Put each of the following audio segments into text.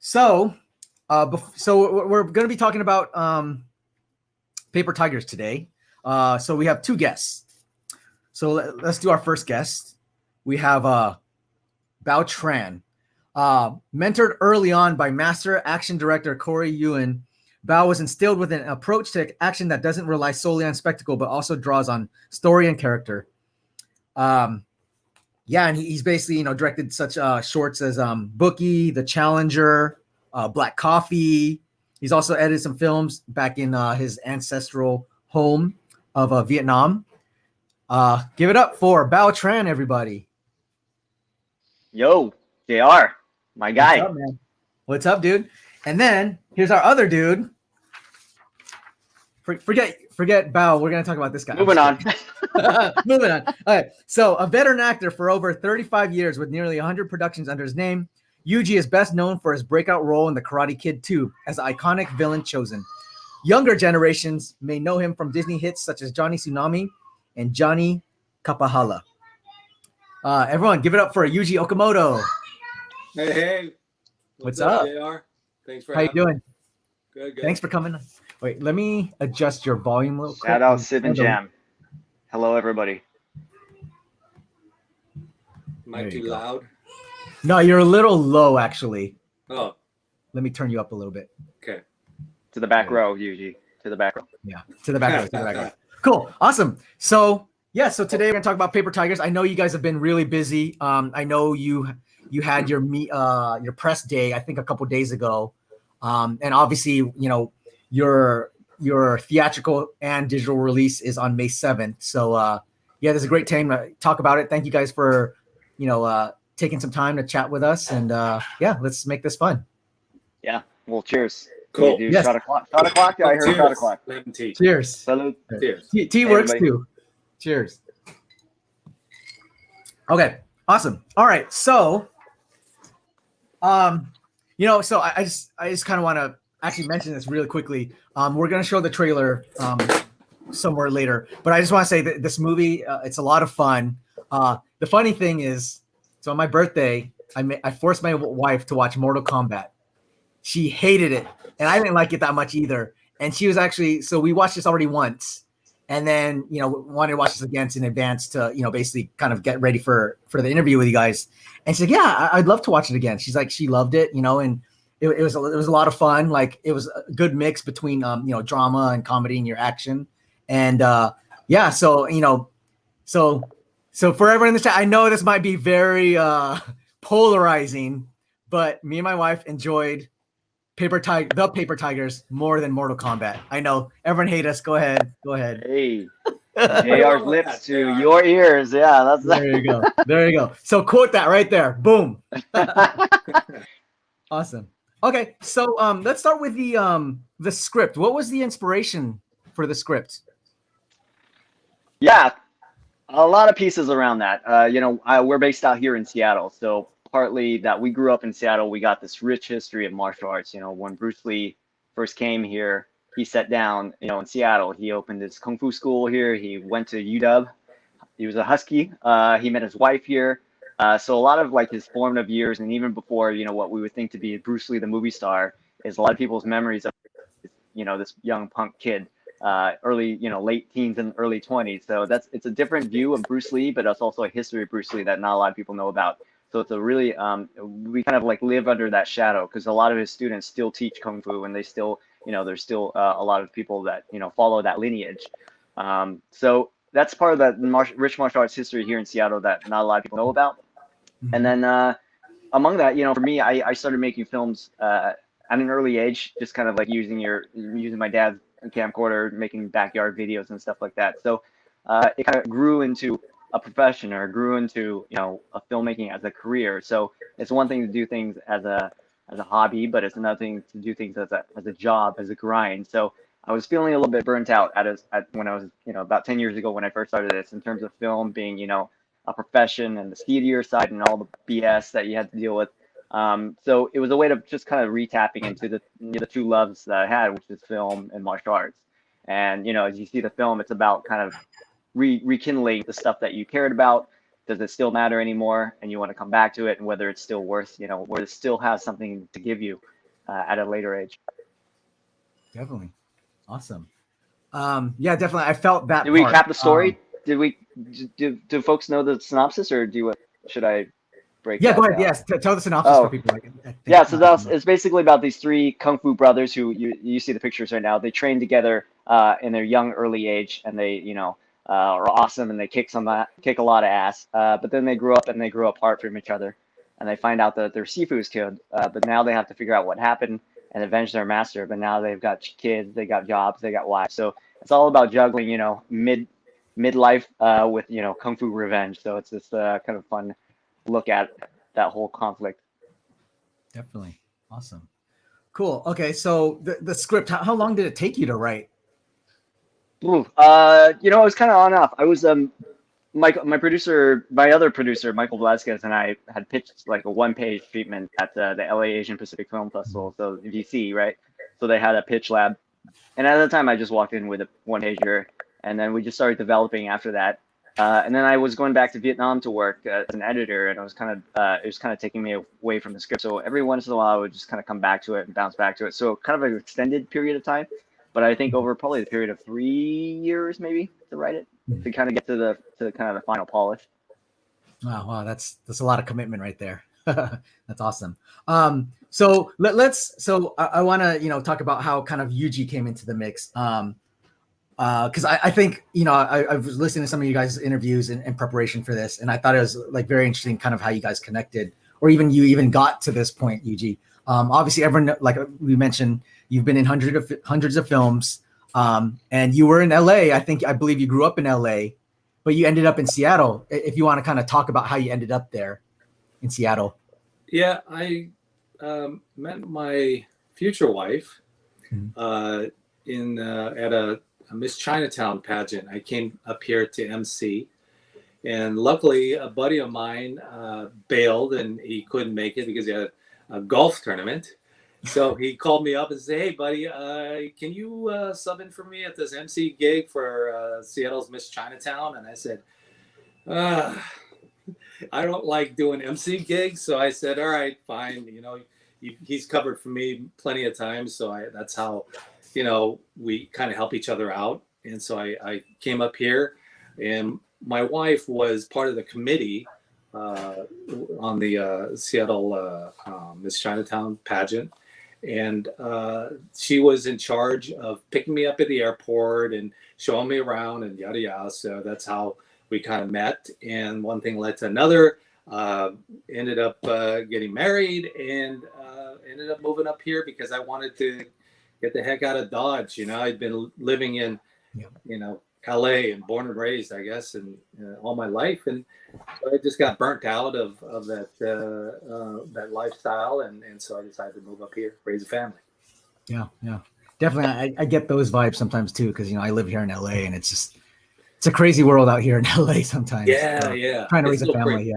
So, we're going to be talking about paper tigers today. So we have two guests. So let's do our first guest. We have Bao Tran. Mentored early on by master action director Corey Yuan, Bao was instilled with an approach to action that doesn't rely solely on spectacle, but also draws on story and character. And he's basically, directed such shorts as Bookie, The Challenger, Black Coffee. He's also edited some films back in his ancestral home of Vietnam. Give it up for Bao Tran, everybody. Yo, JR, my guy. What's up, man? What's up, dude? And then here's our other dude. Forget Bao. We're gonna talk about this guy. Moving on. Moving on. All right. So, a veteran actor for over 35 years with nearly 100 productions under his name, Yuji is best known for his breakout role in The Karate Kid 2 as the iconic villain Chosen. Younger generations may know him from Disney hits such as Johnny Tsunami and Johnny Kapahala. Everyone, give it up for Yuji Okumoto. Hey. What's up? JR? Thanks for How you doing? Good. Thanks for coming. Wait, let me adjust your volume a little quick. Shout out SIPnJAM. Hello, everybody. Am I too loud? No, you're a little low, actually. Oh. Let me turn you up a little bit. Okay. To the back row, Yuji. To the back row. Yeah, to the back row. Cool. Awesome. So today we're going to talk about Paper Tigers. I know you guys have been really busy. I know you had your press day, I think, a couple days ago. And obviously, your theatrical and digital release is on May 7th. So there's a great time to talk about it. Thank you guys for taking some time to chat with us, and let's make this fun. Yeah. Well, cheers. Cool. Yes. Shot o'clock. Yeah, I heard shot o'clock. Cheers. Salute. Cheers. Tea works too. Cheers. Okay. Awesome. All right. So, I just kind of want to actually mention this really quickly. We're going to show the trailer somewhere later, but I just want to say that this movie, it's a lot of fun. The funny thing is, so on my birthday, I forced my wife to watch Mortal Kombat. She hated it, and I didn't like it that much either. And she was actually, so we watched this already once, and then wanted to watch this again in advance to basically kind of get ready for the interview with you guys. And she's like, yeah, I'd love to watch it again. She's like, she loved it, and it was a lot of fun. Like, it was a good mix between drama and comedy and your action. And so for everyone in the chat, I know this might be very polarizing, but me and my wife enjoyed the Paper Tigers more than Mortal Kombat. I know everyone hate us. Go ahead. Hey. JR's lips to your ears. Yeah, that's There you go. So quote that right there. Boom. Awesome. Okay, so let's start with the script. What was the inspiration for the script? Yeah, a lot of pieces around that. We're based out here in Seattle, so partly that we grew up in Seattle, we got this rich history of martial arts. When Bruce Lee first came here, he sat down, in Seattle. He opened his kung fu school here. He went to UW. He was a Husky. He met his wife here. So a lot of his formative years, and even before, what we would think to be Bruce Lee, the movie star, is a lot of people's memories of, this young punk kid, late teens and early 20s. So it's a different view of Bruce Lee, but it's also a history of Bruce Lee that not a lot of people know about. So it's a really, we kind of live under that shadow, because a lot of his students still teach kung fu, and they still, there's still a lot of people that, follow that lineage. So that's part of that rich martial arts history here in Seattle that not a lot of people know about. And then among that, for me, I started making films at an early age, just kind of using my dad's camcorder, making backyard videos and stuff like that. So it kind of grew into a profession, or grew into a filmmaking as a career. So it's one thing to do things as a hobby, but it's another thing to do things as a job, as a grind. So I was feeling a little bit burnt out when I was about 10 years ago when I first started this, in terms of film being a profession, and the steadier side and all the BS that you had to deal with. So it was a way to just kind of retapping into the two loves that I had, which is film and martial arts. And as you see the film, it's about kind of rekindling the stuff that you cared about. Does it still matter anymore? And you want to come back to it, and whether it's still worth, whether it still has something to give you. at a later age. Definitely. Awesome. Yeah, definitely. I felt that Did we part. cap the story? Do folks know the synopsis, or should I break Yeah, that go ahead. down? Yes, tell the synopsis for Oh, people. I think, yeah, so it's basically about these three kung fu brothers who you see the pictures right now. They train together in their young early age, and they are awesome, and they kick a lot of ass. But then they grew up and they grew apart from each other, and they find out that their sifu is killed. But now they have to figure out what happened and avenge their master. But now they've got kids, they got jobs, they got wives. So it's all about juggling, midlife with kung fu revenge. So it's this kind of fun look at that whole conflict. Definitely. Awesome. Cool. Okay. So the script, how long did it take you to write? Ooh, it was kind of on and off. I was my other producer, Michael Velasquez, and I had pitched like a one-page treatment at the LA Asian Pacific Film Festival, so DC, right? So they had a pitch lab, and at the time I just walked in with a one-pager, and then we just started developing after that. And then I was going back to Vietnam to work as an editor, and it was kind of taking me away from the script. So every once in a while, I would just kind of come back to it and bounce back to it. So kind of an extended period of time, but I think over probably the period of 3 years maybe to write it, to kind of get to the kind of the final polish. Wow, that's a lot of commitment right there. That's awesome. So I want to talk about how kind of Yuji came into the mix. Because I think I was listening to some of you guys' interviews in preparation for this, and I thought it was like very interesting, kind of how you guys connected, or even got to this point, Yuji. Obviously, everyone, like we mentioned, you've been in hundreds of films, and you were in LA. I believe you grew up in LA, but you ended up in Seattle. If you want to kind of talk about how you ended up there in Seattle. Yeah, I met my future wife at a Miss Chinatown pageant. I came up here to MC, and luckily a buddy of mine bailed, and he couldn't make it because he had a golf tournament. So he called me up and said, "Hey, buddy, can you sub in for me at this MC gig for Seattle's Miss Chinatown?" And I said, "I don't like doing MC gigs." So I said, "All right, fine. He's covered for me plenty of times, so that's how." We kind of help each other out. And so I came up here, and my wife was part of the committee on the Seattle Miss Chinatown pageant. And she was in charge of picking me up at the airport and showing me around and yada yada. So that's how we kind of met. And one thing led to another. Ended up getting married, and ended up moving up here because I wanted to get the heck out of Dodge. I'd been living in, LA and born and raised, I guess, and all my life. And so I just got burnt out of that lifestyle. And so I decided to move up here, raise a family. Yeah. Definitely. I get those vibes sometimes too. Cause I live here in LA, and it's a crazy world out here in LA sometimes. Yeah. Trying to raise a family. Crazy.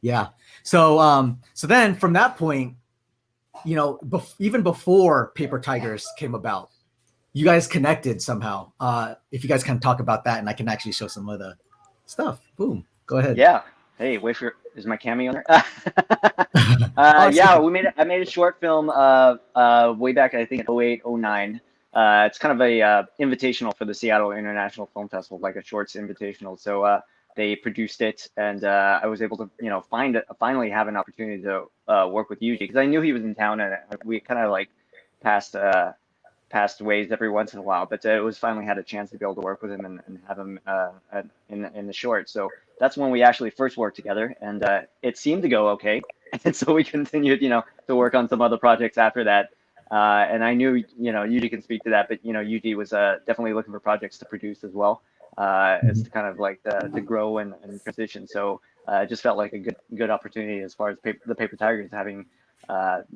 Yeah. So then from that point, even before Paper Tigers came about, you guys connected somehow. If you guys can talk about that, and I can actually show some of the stuff. Boom. Go ahead. Yeah. Hey, is my cameo there? I made a short film way back, I think, in 08, 09. It's kind of a invitational for the Seattle International Film Festival, like a shorts invitational. So they produced it, and I was able to, finally have an opportunity to work with Yuji, because I knew he was in town, and we kind of like passed ways every once in a while. But it was finally had a chance to be able to work with him and have him in the short. So that's when we actually first worked together, and it seemed to go okay. And so we continued, to work on some other projects after that. And I knew, Yuji can speak to that, but Yuji was definitely looking for projects to produce as well. As to kind of like to grow and transition. So it just felt like a good opportunity as far as the Paper Tigers having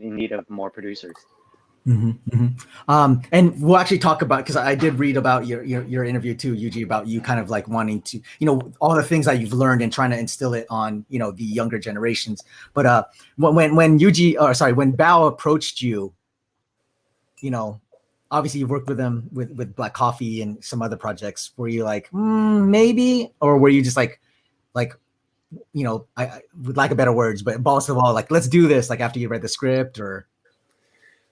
in need of more producers. And we'll actually talk about, because I did read about your interview too, Yuji, about you kind of like wanting to, all the things that you've learned and trying to instill it on, the younger generations. But when Bao approached you, obviously you worked with them with Black Coffee and some other projects. Were you like, maybe, or were you just like, I would like a better words, but balls to the wall, like, let's do this, like after you read the script? Or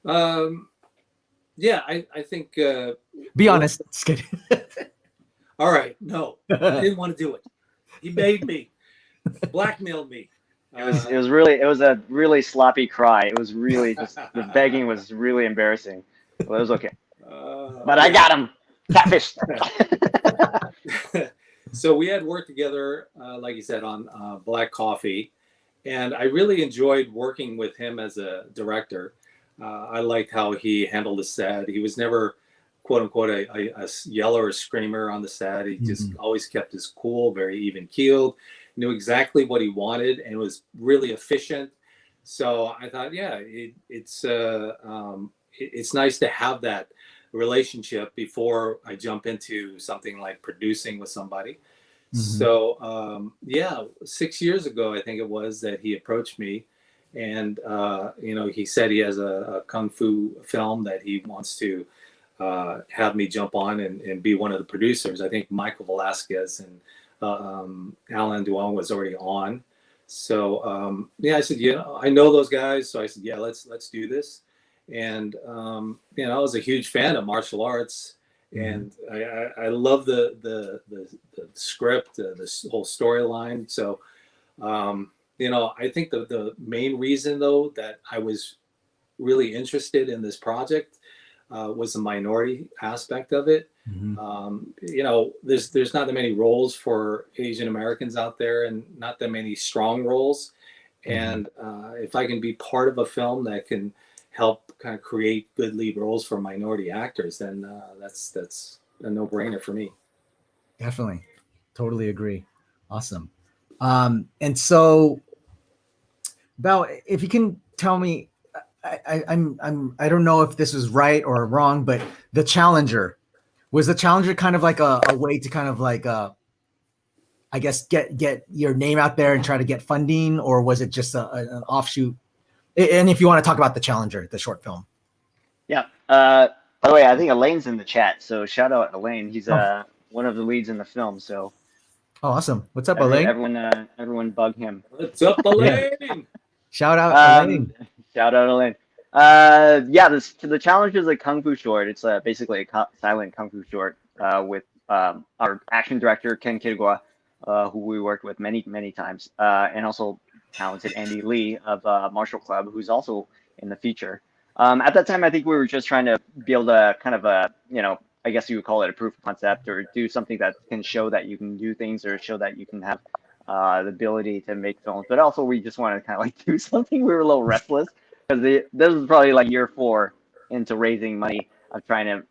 Yeah, I think. Be honest. Just kidding. All right, no, I didn't want to do it. He made me, blackmailed me. It was a really sloppy cry. It was really just the begging was really embarrassing. Well, it was okay. But I got him. Catfish. So we had worked together, like you said, on Black Coffee, and I really enjoyed working with him as a director. I liked how he handled the set. He was never, quote unquote, a yeller or screamer on the set. He just always kept his cool, very even keeled, knew exactly what he wanted, and was really efficient. So I thought, yeah, it's nice to have that relationship before I jump into something like producing with somebody. So yeah, 6 years ago, I think it was, that he approached me, and he said he has a kung fu film that he wants to have me jump on and be one of the producers. I think Michael Velasquez and Alain Uy was already on. So yeah, I said, I know those guys. So I said, yeah, let's do this. And I was a huge fan of martial arts, and I love the script, this whole storyline. So I think the main reason, though, that I was really interested in this project was the minority aspect of it. There's not that many roles for Asian Americans out there, and not that many strong roles. And if I can be part of a film that can help kind of create good lead roles for minority actors, then that's a no-brainer for me. Definitely, totally agree. Awesome. And so, Bao, if you can tell me, I don't know if this is right or wrong, but the Challenger, was the Challenger kind of like a way to kind of like I guess get your name out there and try to get funding, or was it just an offshoot? And if you want to talk about the Challenger, the short film. Yeah. By the way, I think Elaine's in the chat, so shout out Alain. He's one of the leads in the film. So. Oh, awesome! What's up, Alain? Everyone bug him. What's up, Alain? Yeah. Shout out Alain. Shout out Alain. The Challenge is a kung fu short. It's basically a silent kung fu short with our action director Ken Kidgwa, who we worked with many times, and also talented Andy Lee of Martial Club, who's also in the feature. At that time, I think we were just trying to build a kind of I guess you would call it a proof of concept, or do something that can show that you can do things, or show that you can have the ability to make films. But also, we just wanted to kind of like do something. We were a little restless, because this was probably like year 4 into raising money of trying to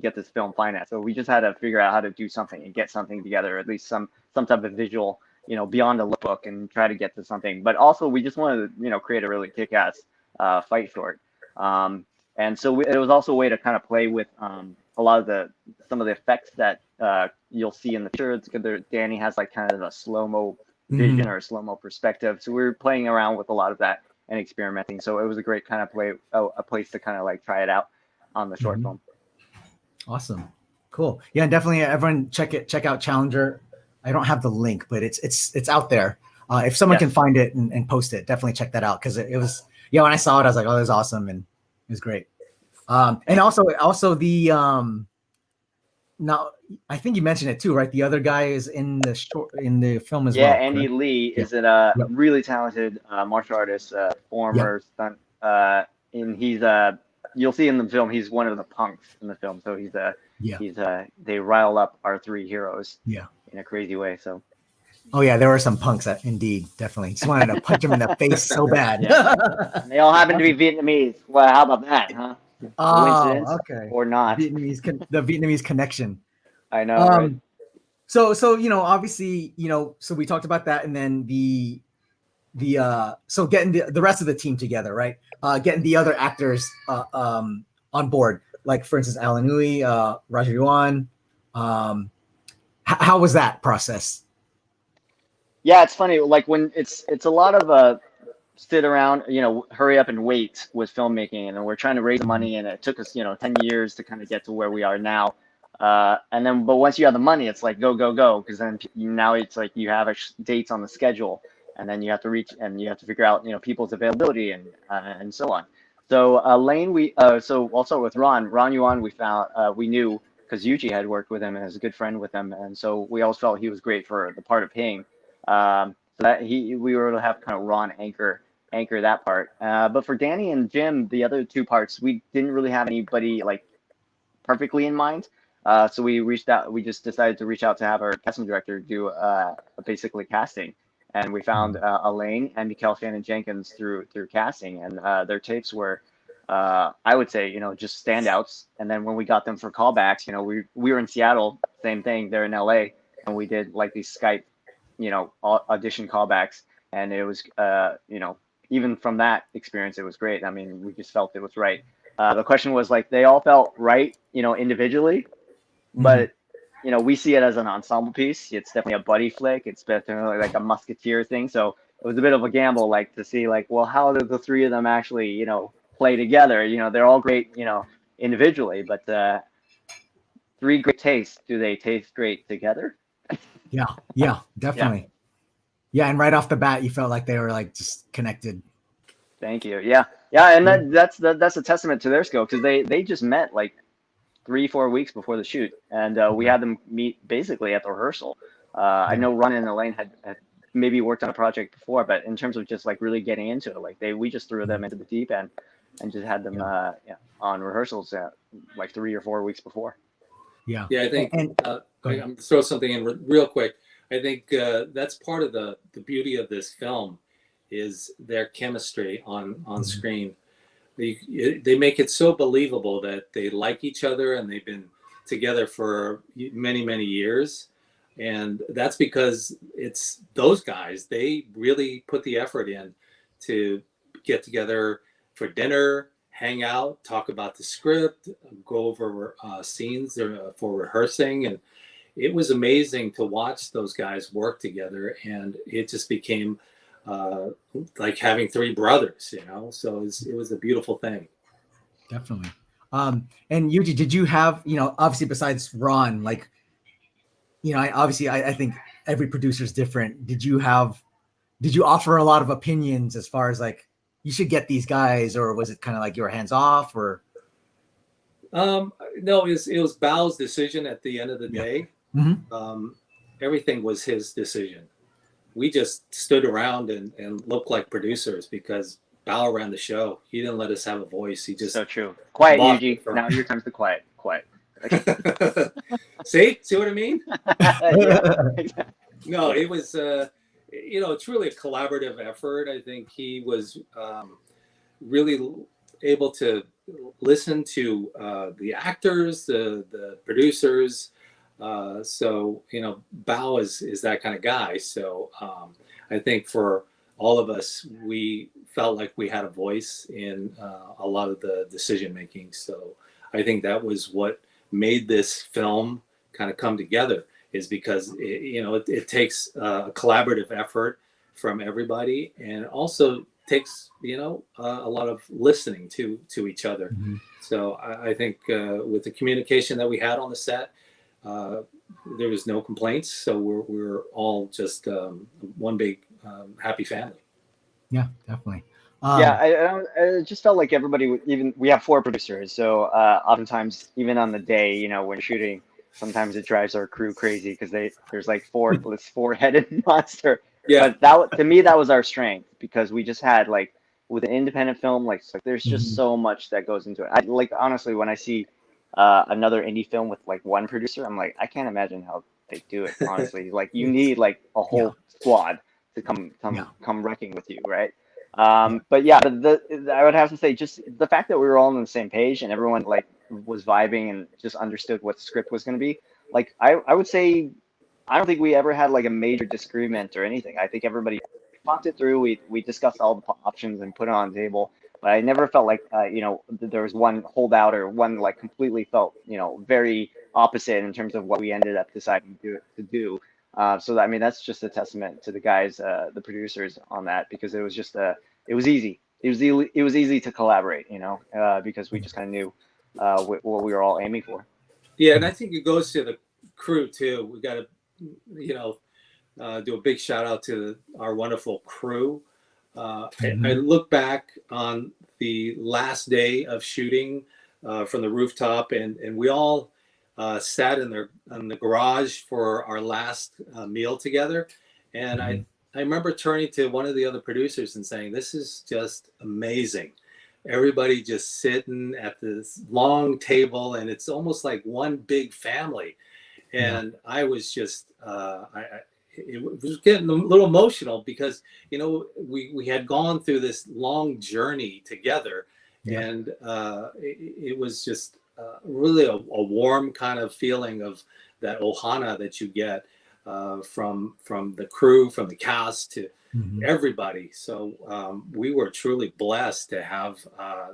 get this film financed. So we just had to figure out how to do something and get something together, at least some type of visual, beyond the lookbook, and try to get to something. But also, we just wanted to create a really kick-ass fight short. And so it was also a way to kind of play with a lot of some of the effects that you'll see in the shirts. Danny has like kind of a slow-mo vision or a slow-mo perspective. So we were playing around with a lot of that and experimenting. So it was a great kind of a place to kind of like try it out on the short film. Awesome. Cool. Yeah, definitely everyone check out Challenger. I don't have the link, but it's out there. If someone can find it and post it, definitely check that out, because it was, when I saw it, I was like, oh, that's awesome, and it was great. And also the now I think you mentioned it too, right? The other guy is in the film as well. Yeah, Andy Lee is a really talented martial artist, former stunt, and he's you'll see in the film he's one of the punks in the film. So they rile up our 3 heroes in a crazy way. So. Oh yeah, there were some punks that indeed, definitely. Just wanted to punch him in the face so bad. And they all happen to be Vietnamese. Well, how about that, huh? Coincidence, okay. Or not? The Vietnamese connection. I know. Right? So obviously, so we talked about that, and then so getting the rest of the team together, right? Getting the other actors on board, like for instance, Alain Uy, Roger Yuan. How was that process? Yeah, it's funny. Like when it's a lot of sit around, hurry up and wait with filmmaking, and we're trying to raise money, and it took us 10 years to kind of get to where we are now. And then, but once you have the money, it's like go, because then now it's like you have dates on the schedule, and then you have to reach, and you have to figure out people's availability and so on. So Lane, so also with Ron Yuan, we knew because Yuji had worked with him and is a good friend with him, and so we always felt he was great for the part of Hing. So that we were able to have kind of Ron anchor that part. But for Danny and Jim, the other two parts, we didn't really have anybody like perfectly in mind. So we reached out. We just decided to reach out to have our casting director do basically casting, and we found Alain and Mykel Shannon Jenkins through casting, and their tapes were, I would say, just standouts. And then when we got them for callbacks, we were in Seattle, same thing. They're in LA, and we did like these Skype, audition callbacks, and it was, even from that experience, it was great. I mean, we just felt it was right. The question was like they all felt right, individually, but we see it as an ensemble piece. It's definitely a buddy flick. It's definitely like a musketeer thing. So it was a bit of a gamble, like to see like, well, how do the three of them actually, play together? They're all great, individually, but three great tastes. Do they taste great together? Yeah, definitely. Yeah, and right off the bat, you felt like they were like just connected. Thank you. Yeah, and that's a testament to their skill because they just met like 3-4 weeks before the shoot, and we had them meet basically at the rehearsal. I know Ron and Elaine had maybe worked on a project before, but in terms of just like really getting into it, like we just threw them into the deep end and just had them on rehearsals like 3 or 4 weeks before. Yeah, I think I'm gonna throw something in real quick. I think that's part of the beauty of this film is their chemistry on screen. They make it so believable that they like each other and they've been together for many years, and that's because it's those guys. They really put the effort in to get together for dinner, hang out, talk about the script, go over scenes for rehearsing, and it was amazing to watch those guys work together, and it just became like having three brothers, so it was a beautiful thing. Definitely. And Yuji, did you have, obviously besides Ron, like, I think every producer is different. Did you offer a lot of opinions as far as like, you should get these guys, or was it kind of like you were hands off, or? Mm-hmm. No, it was Bao's decision at the end of the day. Everything was his decision. We just stood around and looked like producers because Bao ran the show. He didn't let us have a voice. He just so true. Quiet, Yuji. Now your time's to quiet. See what I mean? Yeah. No, it was it's really a collaborative effort. I think he was really able to listen to the actors, the producers. So Bao is that kind of guy. So I think for all of us, we felt like we had a voice in a lot of the decision making. So I think that was what made this film kind of come together, is because it takes a collaborative effort from everybody, and also takes a lot of listening to each other. So I think with the communication that we had on the set, there was no complaints. So we're all just one big happy family. Yeah, definitely. I just felt like everybody, we have 4 producers. So oftentimes, even on the day, when shooting, sometimes it drives our crew crazy because there's like this 4-headed monster. Yeah. But to me, that was our strength, because we just had like, with an independent film, like there's just so much that goes into it. Honestly, when I see another indie film with like one producer, I'm like, I can't imagine how they do it. Honestly, like you need like a whole squad to come wrecking with you, right? But yeah, I would have to say, just the fact that we were all on the same page and everyone like was vibing and just understood what the script was going to be. Like I would say, I don't think we ever had like a major disagreement or anything. I think everybody talked it through. We discussed all the options and put it on the table. But I never felt like there was one holdout or one like completely felt very opposite in terms of what we ended up deciding to do. So I mean, that's just a testament to the guys, the producers on that, because it was just it was easy. It was easy to collaborate, because we just kind of knew what we were all aiming for. Yeah, and I think it goes to the crew too. We got to, do a big shout out to our wonderful crew. I look back on the last day of shooting from the rooftop, and we all sat in the garage for our last meal together. And I remember turning to one of the other producers and saying, "This is just amazing. Everybody just sitting at this long table, and it's almost like one big family." And I was just, it was getting a little emotional because, you know, we had gone through this long journey together, and it was just really a warm kind of feeling of that ohana that you get from the crew, from the cast, to everybody. So we were truly blessed to have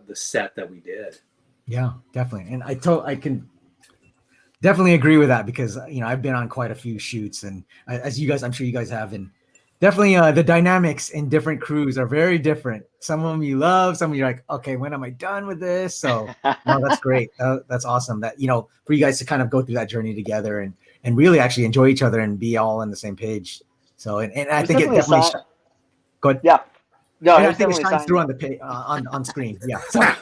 the set that we did. Yeah, definitely. And I can definitely agree with that because, you know, I've been on quite a few shoots, and as you guys, I'm sure you guys have, and definitely the dynamics in different crews are very different. Some of them you love, some of you're like, okay, when am I done with this? So no, that's great. That's awesome that, you know, for you guys to kind of go through that journey together and really actually enjoy each other and be all on the same page. So, and I think it definitely, go ahead. Yeah. No, and I think it shines through on the page, on screen. Yeah. Sorry.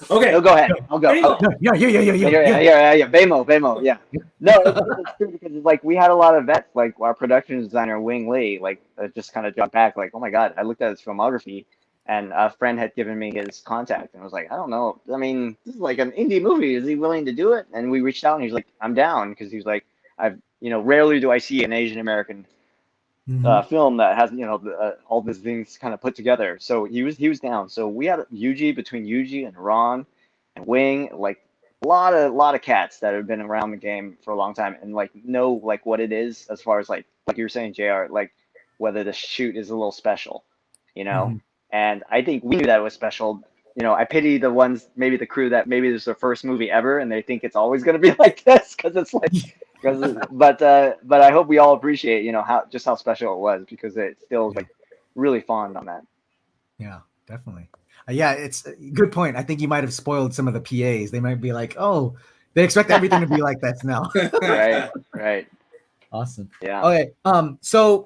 Okay. No, go ahead. I'll go. Yeah. Bamo. Yeah. No, it's true because it's like we had a lot of vets, like our production designer Wing Lee, like just kind of jumped back, like, oh my God, I looked at his filmography, and a friend had given me his contact, and I was like, I don't know. I mean, this is like an indie movie. Is he willing to do it? And we reached out, and he's like, I'm down, because he's like, rarely do I see an Asian American film that has, you know, all these things kind of put together. So he was down. So we had between Yuji and Ron and Wing, like a lot of cats that have been around the game for a long time and like know like what it is as far as like you were saying, JR, like whether the shoot is a little special, you know. And I think we knew that it was special. You know, I pity the ones, maybe the crew that maybe this is their first movie ever and they think it's always going to be like this because it's like. But I hope we all appreciate, you know, how special it was, because it still like really fond on that. Yeah, definitely. Yeah, it's a good point. I think you might have spoiled some of the PAs. They might be like, oh, they expect everything to be like that now. Right. Awesome. Yeah. Okay. So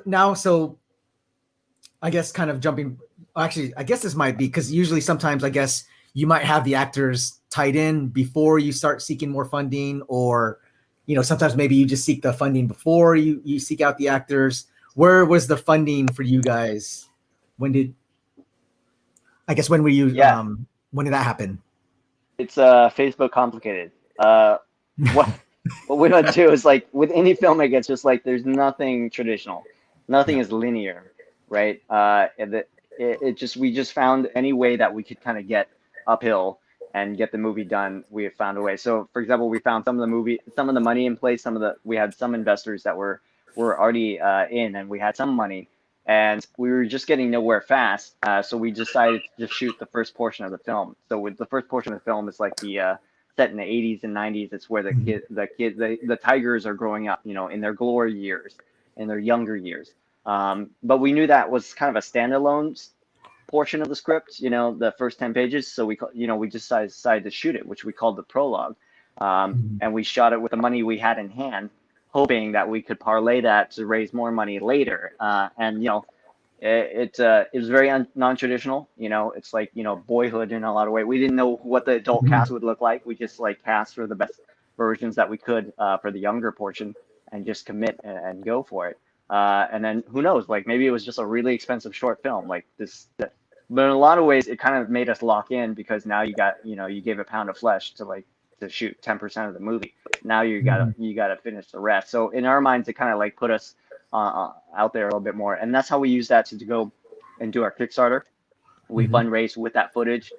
now, I guess kind of jumping. Actually, I guess this might be because usually sometimes I guess you might have the actors tied in before you start seeking more funding, or, you know, sometimes maybe you just seek the funding before you seek out the actors. Where was the funding for you guys? When were you, when did that happen? It's Facebook complicated. What we don't do is like with any filmmaker, it's just like there's nothing traditional, nothing is linear, right? We just found any way that we could kind of get uphill and get the movie done. We have found a way. So, for example, we found some of the money in place. We had some investors that were already in, and we had some money, and we were just getting nowhere fast. So we decided to just shoot the first portion of the film. So with the first portion of the film, it's like the set in the 80s and 90s. It's where the tigers are growing up, you know, in their glory years, in their younger years. But we knew that was kind of a standalone portion of the script, you know, the first 10 pages. So we just decided to shoot it, which we called the prologue. And we shot it with the money we had in hand, hoping that we could parlay that to raise more money later. And, you know, it was very non-traditional, you know, it's like, you know, Boyhood in a lot of ways. We didn't know what the adult cast would look like. We just like cast for the best versions that we could for the younger portion and just commit and go for it. And then who knows, like maybe it was just a really expensive short film like this. But in a lot of ways, it kind of made us lock in, because now you gave a pound of flesh to shoot 10% of the movie. Now you gotta finish the rest. So in our minds, it kind of like put us out there a little bit more, and that's how we use that to go and do our Kickstarter. We fundraised with that footage.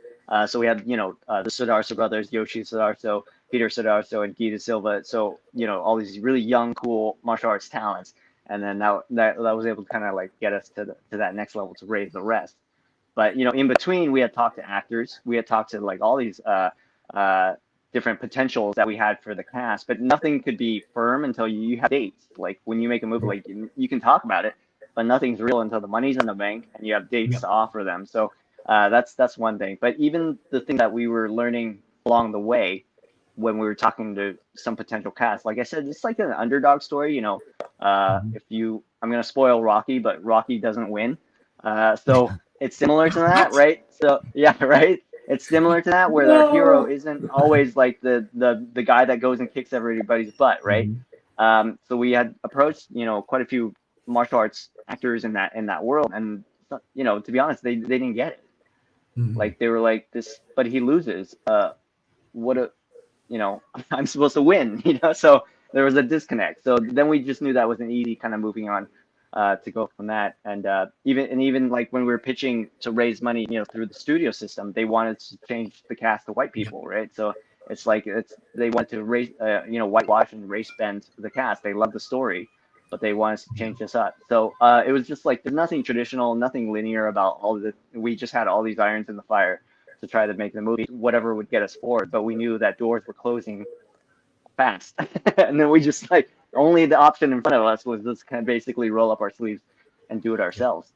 So we had, you know, the Sudarso brothers, Yoshi Sudarso, Peter Sudarso, and Guy De Silva. So, you know, all these really young, cool martial arts talents. And then that was able to kind of like get us to that next level to raise the rest. But, you know, in between, we had talked to actors. We had talked to like all these different potentials that we had for the cast, but nothing could be firm until you have dates. Like when you make a movie, like you can talk about it, but nothing's real until the money's in the bank and you have dates to offer them. So that's one thing. But even the thing that we were learning along the way, when we were talking to some potential cast, like I said, it's like an underdog story, you know. I'm going to spoil Rocky, but Rocky doesn't win. So it's similar to that, right? So yeah, right. It's similar to that where our hero isn't always like the guy that goes and kicks everybody's butt, right? So we had approached, you know, quite a few martial arts actors in that world, and you know, to be honest, they didn't get it. Like they were like this, but he loses. What a, you know, I'm supposed to win, you know. So there was a disconnect. So then we just knew that was an easy kind of moving on to go from that. And even like when we were pitching to raise money, you know, through the studio system, they wanted to change the cast to white people, right? So it's like they want to raise, you know, whitewash and race bend the cast. They love the story, but they want us to change this up. So it was just like there's nothing traditional, nothing linear about all of it. We just had all these irons in the fire to try to make the movie, whatever would get us forward. But we knew that doors were closing fast, and then we just like only the option in front of us was just kind of basically roll up our sleeves and do it ourselves.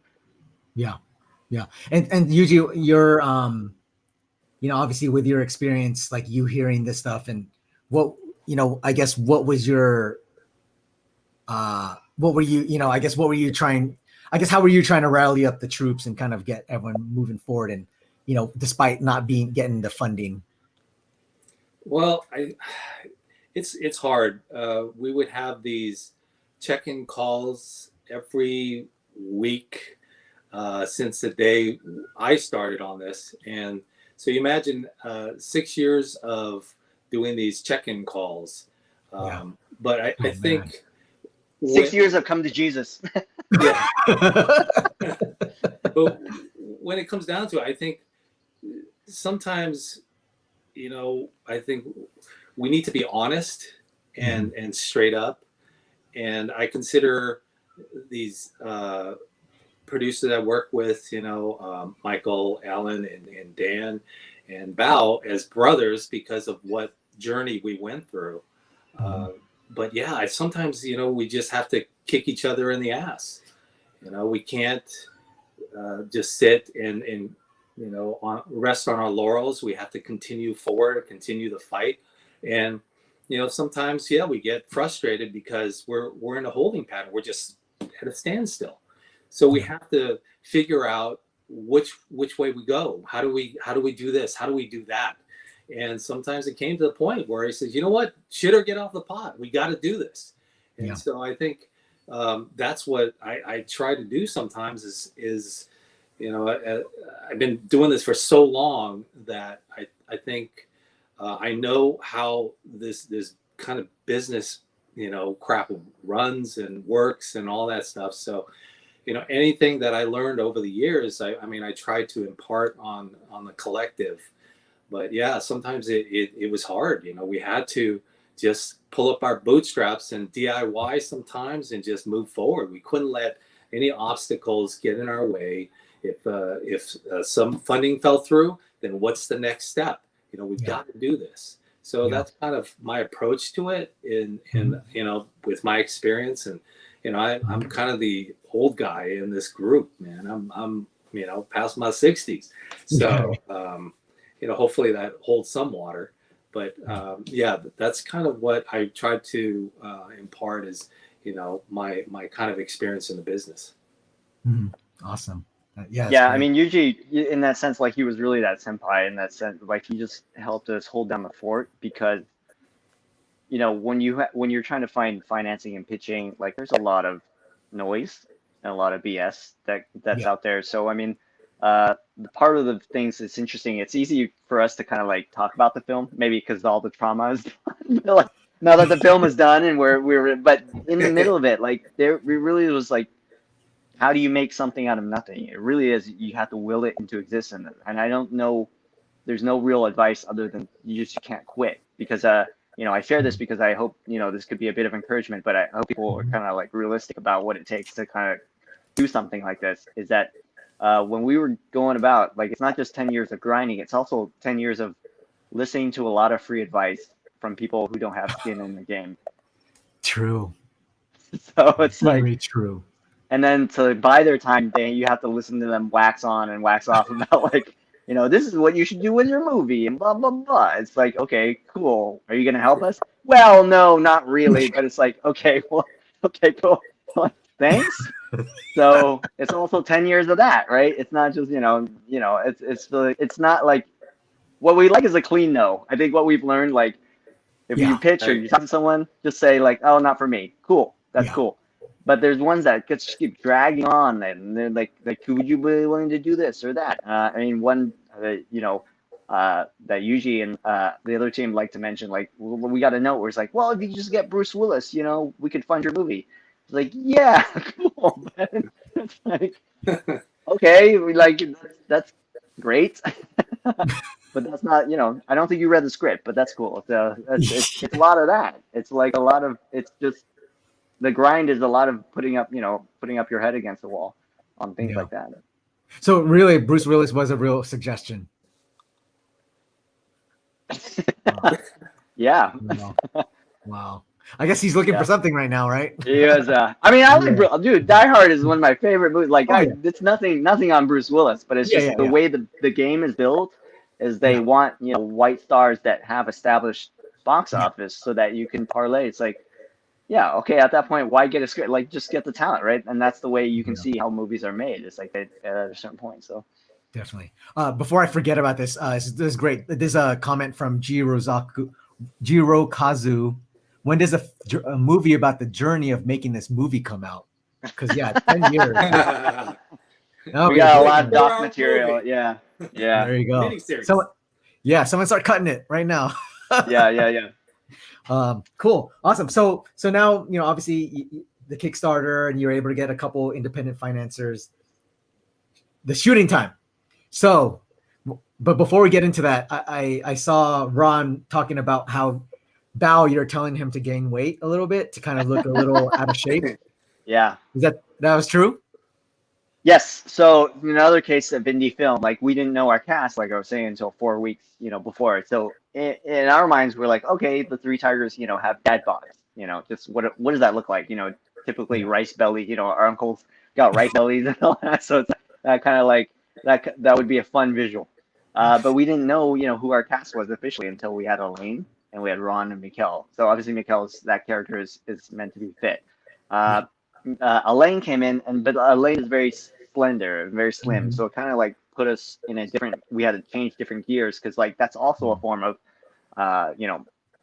Yeah. And Yuji, you're you know, obviously with your experience, like you hearing this stuff, and what, you know, I guess what was your what were you, you know, I guess what were you trying, I guess how were you trying to rally up the troops and kind of get everyone moving forward, and you know, despite not getting the funding? Well, it's hard. We would have these check-in calls every week since the day I started on this, and so you imagine 6 years of doing these check-in calls. But I think 6 years have come to Jesus. Yeah. But when it comes down to it, I think sometimes, you know, I think we need to be honest and straight up. And I consider these producers I work with, you know, Mykel, Alain, and Dan, and Bao as brothers because of what journey we went through. But yeah, sometimes, you know, we just have to kick each other in the ass. You know, we can't just sit and you know, rest on our laurels. We have to continue forward, continue the fight. And, you know, sometimes, yeah, we get frustrated because we're in a holding pattern. We're just at a standstill. So we have to figure out which way we go. How do we do this? How do we do that? And sometimes it came to the point where he says, you know what, shit or get off the pot. We got to do this. And so I think that's what I try to do sometimes is, you know, I've been doing this for so long that I think I know how this kind of business, you know, crap runs and works and all that stuff. So, you know, anything that I learned over the years, I mean, I tried to impart on the collective. But yeah, sometimes it was hard. You know, we had to just pull up our bootstraps and DIY sometimes and just move forward. We couldn't let any obstacles get in our way. If some funding fell through, then what's the next step? You know, we've got to do this. So that's kind of my approach to it in you know, with my experience. And, you know, I'm kind of the old guy in this group, man. I'm you know, past my 60s. So, you know, hopefully that holds some water. But yeah, that's kind of what I tried to impart is, you know, my kind of experience in the business. Awesome. Yeah, I mean, Yuji, in that sense, like he was really that senpai in that sense. Like he just helped us hold down the fort because, you know, when you're trying to find financing and pitching, like there's a lot of noise and a lot of BS that's out there. So I mean, part of the things that's interesting, it's easy for us to kind of like talk about the film, maybe because all the trauma is done. Like, now that the film is done and we're but in the middle of it, like we really was like, how do you make something out of nothing? It really is. You have to will it into existence. And I don't know, there's no real advice other than you can't quit because, you know, I share this because I hope, you know, this could be a bit of encouragement, but I hope people are kind of like realistic about what it takes to kind of do something like this is that when we were going about, like, it's not just 10 years of grinding, it's also 10 years of listening to a lot of free advice from people who don't have skin in the game. True. So it's very like, true. And then to buy their time, you have to listen to them wax on and wax off about like, you know, this is what you should do with your movie and blah, blah, blah. It's like, okay, cool. Are you going to help us? Well, no, not really. But it's like, okay, well, okay, cool. Thanks. So it's also 10 years of that, right? It's not just, it's not like what we like is a clean no. I think what we've learned, like if you Yeah. pitch or you talk to someone, just say like, oh, not for me. Cool. That's Yeah. cool. But there's ones that just keep dragging on, and they're like, would you be willing to do this or that? I mean, one, that Yuji and the other team like to mention, like, we got a note where it's like, well, if you just get Bruce Willis, we could fund your movie. It's like, yeah, cool. It's like, okay, that's great. But that's not, I don't think you read the script, but that's cool. So it's a lot of that. It's like it's just, the grind is a lot of putting up your head against the wall on things like that. So really, Bruce Willis was a real suggestion. Yeah. Wow. I guess he's looking for something right now, right? He was. I mean, I like dude. Die Hard is one of my favorite movies. Like, it's nothing on Bruce Willis, but it's just the way the game is built. Is they want white stars that have established box office so that you can parlay. It's like, yeah, okay. At that point, why get a script? Like, just get the talent, right? And that's the way you can see how movies are made. It's like at a certain point. So definitely. Before I forget about this, this is great. There's a comment from Jirokazu. When does a movie about the journey of making this movie come out? Because 10 years. We got a lot of doc material. Yeah. There you go. Someone start cutting it right now. Yeah. Cool. Awesome. So now, obviously the Kickstarter, and you're able to get a couple independent financiers. The shooting time. So, but before we get into that, I saw Ron talking about how Bao, you're telling him to gain weight a little bit to kind of look a little out of shape. Yeah. That was true? Yes. So in another case of indie film, like, we didn't know our cast, like I was saying, until 4 weeks, before. So in our minds, we're like, okay, the three tigers, have dad bods. Just what does that look like? Typically rice belly. Our uncles got rice bellies and all that. So it's that kind of like that would be a fun visual. But we didn't know, who our cast was officially until we had Alain and we had Ron and Mykel. So obviously that character is meant to be fit. Alain came in, but Alain is very slender and very slim. Mm-hmm. So it kind of like put us in we had to change different gears, because like that's also a form of,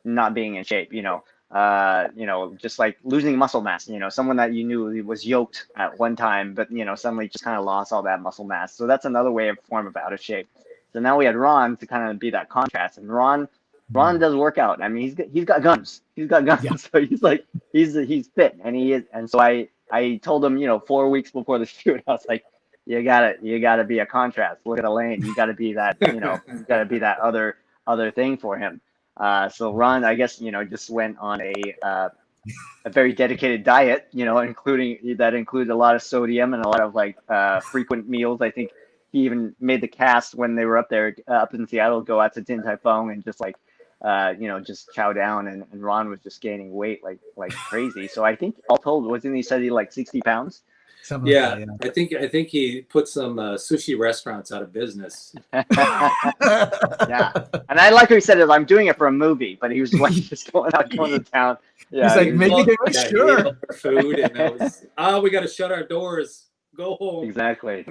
not being in shape, just like losing muscle mass, someone that you knew was yoked at one time, but, suddenly just kind of lost all that muscle mass. So that's another form of out of shape. So now we had Ron to kind of be that contrast, and Ron does work out. I mean, he's got guns. Yeah. So he's like, he's fit, and he is. And so I told him, 4 weeks before the shoot, I was like, you gotta be a contrast. Look at Alain. You gotta be that, you gotta be that other thing for him. So Ron, I guess, just went on a very dedicated diet, that included a lot of sodium and a lot of like frequent meals. I think he even made the cast when they were up in Seattle go out to Din Tai Fung and just like, just chow down, and Ron was just gaining weight like crazy. So I think all told, wasn't he said he like 60 pounds? Something Yeah, like that, I think he put some sushi restaurants out of business. Yeah, and I like what he said is, I'm doing it for a movie, but he was like just going to town. Yeah, He's like, maybe they were sure. Ate all our food, and it was, we got to shut our doors. Go home. Exactly.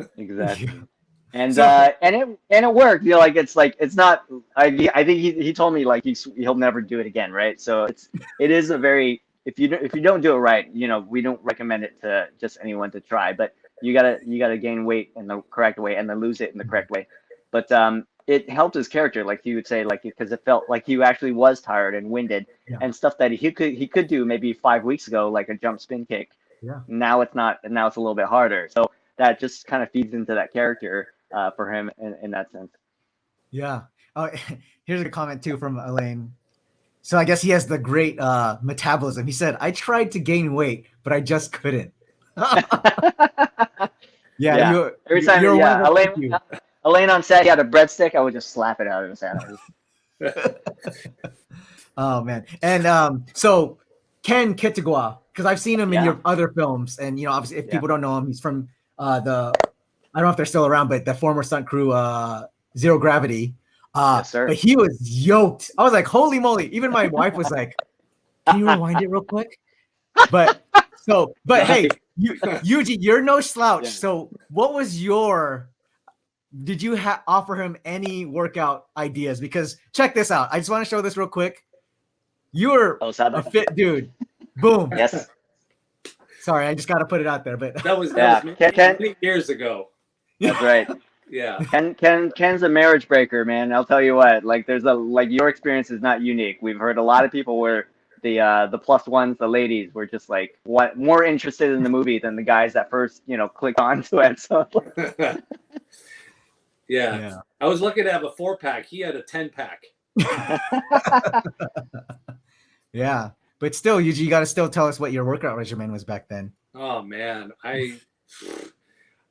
And it worked. It's not. I think he told me like he'll never do it again, right? So it is a very, if you don't do it right, we don't recommend it to just anyone to try. But you gotta gain weight in the correct way and then lose it in the correct way. But it helped his character, like he would say, like, because it felt like he actually was tired and winded, and stuff that he could do maybe 5 weeks ago, like a jump spin kick. Yeah. Now it's not, and now it's a little bit harder. So that just kind of feeds into that character for him in that sense. Yeah. Oh, here's a comment too from Alain. So I guess he has the great metabolism. He said, "I tried to gain weight, but I just couldn't." Yeah. Every time, Alain on set, he had a breadstick, I would just slap it out of his hand. Oh man. And so Ken Kitagawa, because I've seen him in your other films, and obviously if people don't know him, he's from I don't know if they're still around, but the former stunt crew, Zero Gravity. Yes, sir. But he was yoked. I was like, holy moly. Even my wife was like, can you rewind it real quick? But hey, Yuji, you're no slouch. Yeah. So what was your, did you offer him any workout ideas? Because check this out. I just want to show this real quick. You're a fit dude. Boom. Yes. Sorry, I just got to put it out there. But That was Ken, many years ago. that's right. Yeah. Ken's a marriage breaker, man. I'll tell you what. Like, your experience is not unique. We've heard a lot of people where the plus ones, the ladies, were just like more interested in the movie than the guys that first clicked onto it. So yeah. I was lucky to have a 4-pack. He had a 10-pack. Yeah, but still, Yuji, you got to still tell us what your workout regimen was back then. Oh man,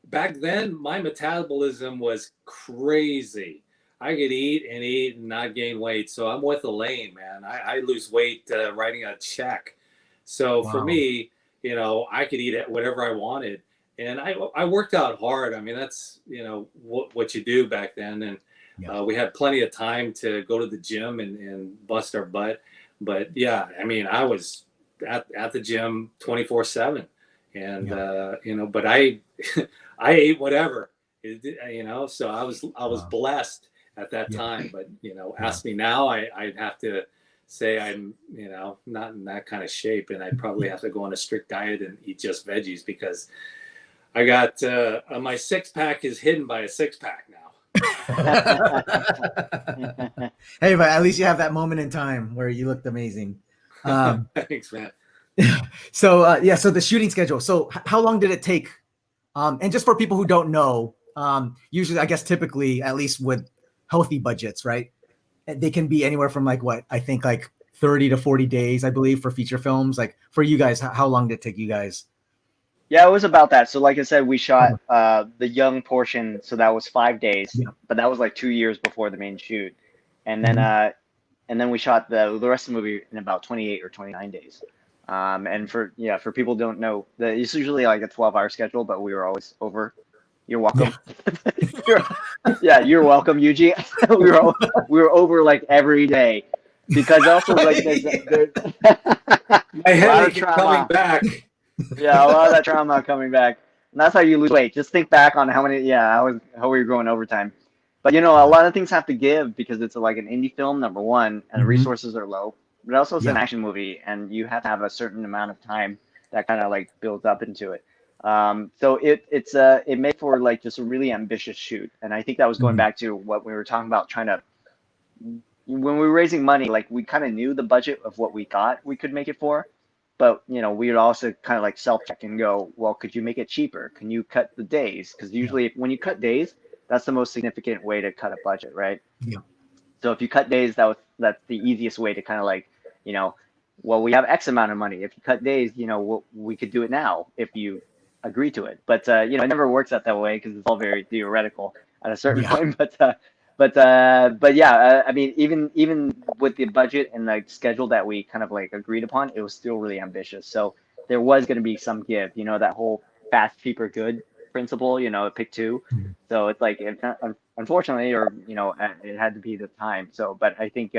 back then my metabolism was crazy. I could eat and not gain weight. So I'm with Alain, man. I lose weight writing a check. So for me, I could eat whatever I wanted, and I worked out hard. I mean, that's what you do back then, and we had plenty of time to go to the gym and bust our butt. But yeah, I mean, I was at the gym 24/7, and but I ate whatever, So I was blessed at that time. But ask me now, I'd have to say I'm not in that kind of shape, and I'd probably have to go on a strict diet and eat just veggies, because I got my 6-pack is hidden by a 6-pack now. Hey, but at least you have that moment in time where you looked amazing. Thanks, man. So so the shooting schedule. So how long did it take? And just for people who don't know, usually, I guess, typically, at least with healthy budgets, right, they can be anywhere from like 30 to 40 days, I believe, for feature films. Like for you guys, how long did it take you guys? Yeah, it was about that. So like I said, we shot the young portion, so that was 5 days, but that was like 2 years before the main shoot. And then we shot the rest of the movie in about 28 or 29 days. And for people who don't know, it's usually like a 12-hour schedule, but we were always over. You're welcome. You're welcome, Yuji. we were over like every day, because also like there's my head is coming back. Yeah, a lot of that trauma coming back, and that's how you lose weight. Just think back on how we were going overtime. But a lot of things have to give, because it's like an indie film, number one, and the resources are low. But also it's an action movie, and you have to have a certain amount of time that kind of like builds up into it. So it made for like just a really ambitious shoot, and I think that was going back to what we were talking about, when we were raising money, like we kind of knew the budget of what we thought we could make it for. But, we would also kind of like self-check and go, well, could you make it cheaper? Can you cut the days? Because usually when you cut days, that's the most significant way to cut a budget, right? Yeah. So if you cut days, that's the easiest way to kind of like, well, we have X amount of money. If you cut days, we could do it now if you agree to it. But, it never works out that way, because it's all very theoretical at a certain point. But yeah, I mean, even with the budget and the schedule that we kind of like agreed upon, it was still really ambitious. So there was going to be some give, that whole fast, cheaper, good principle, pick two. So it's like, unfortunately, or, it had to be the time. So, but I think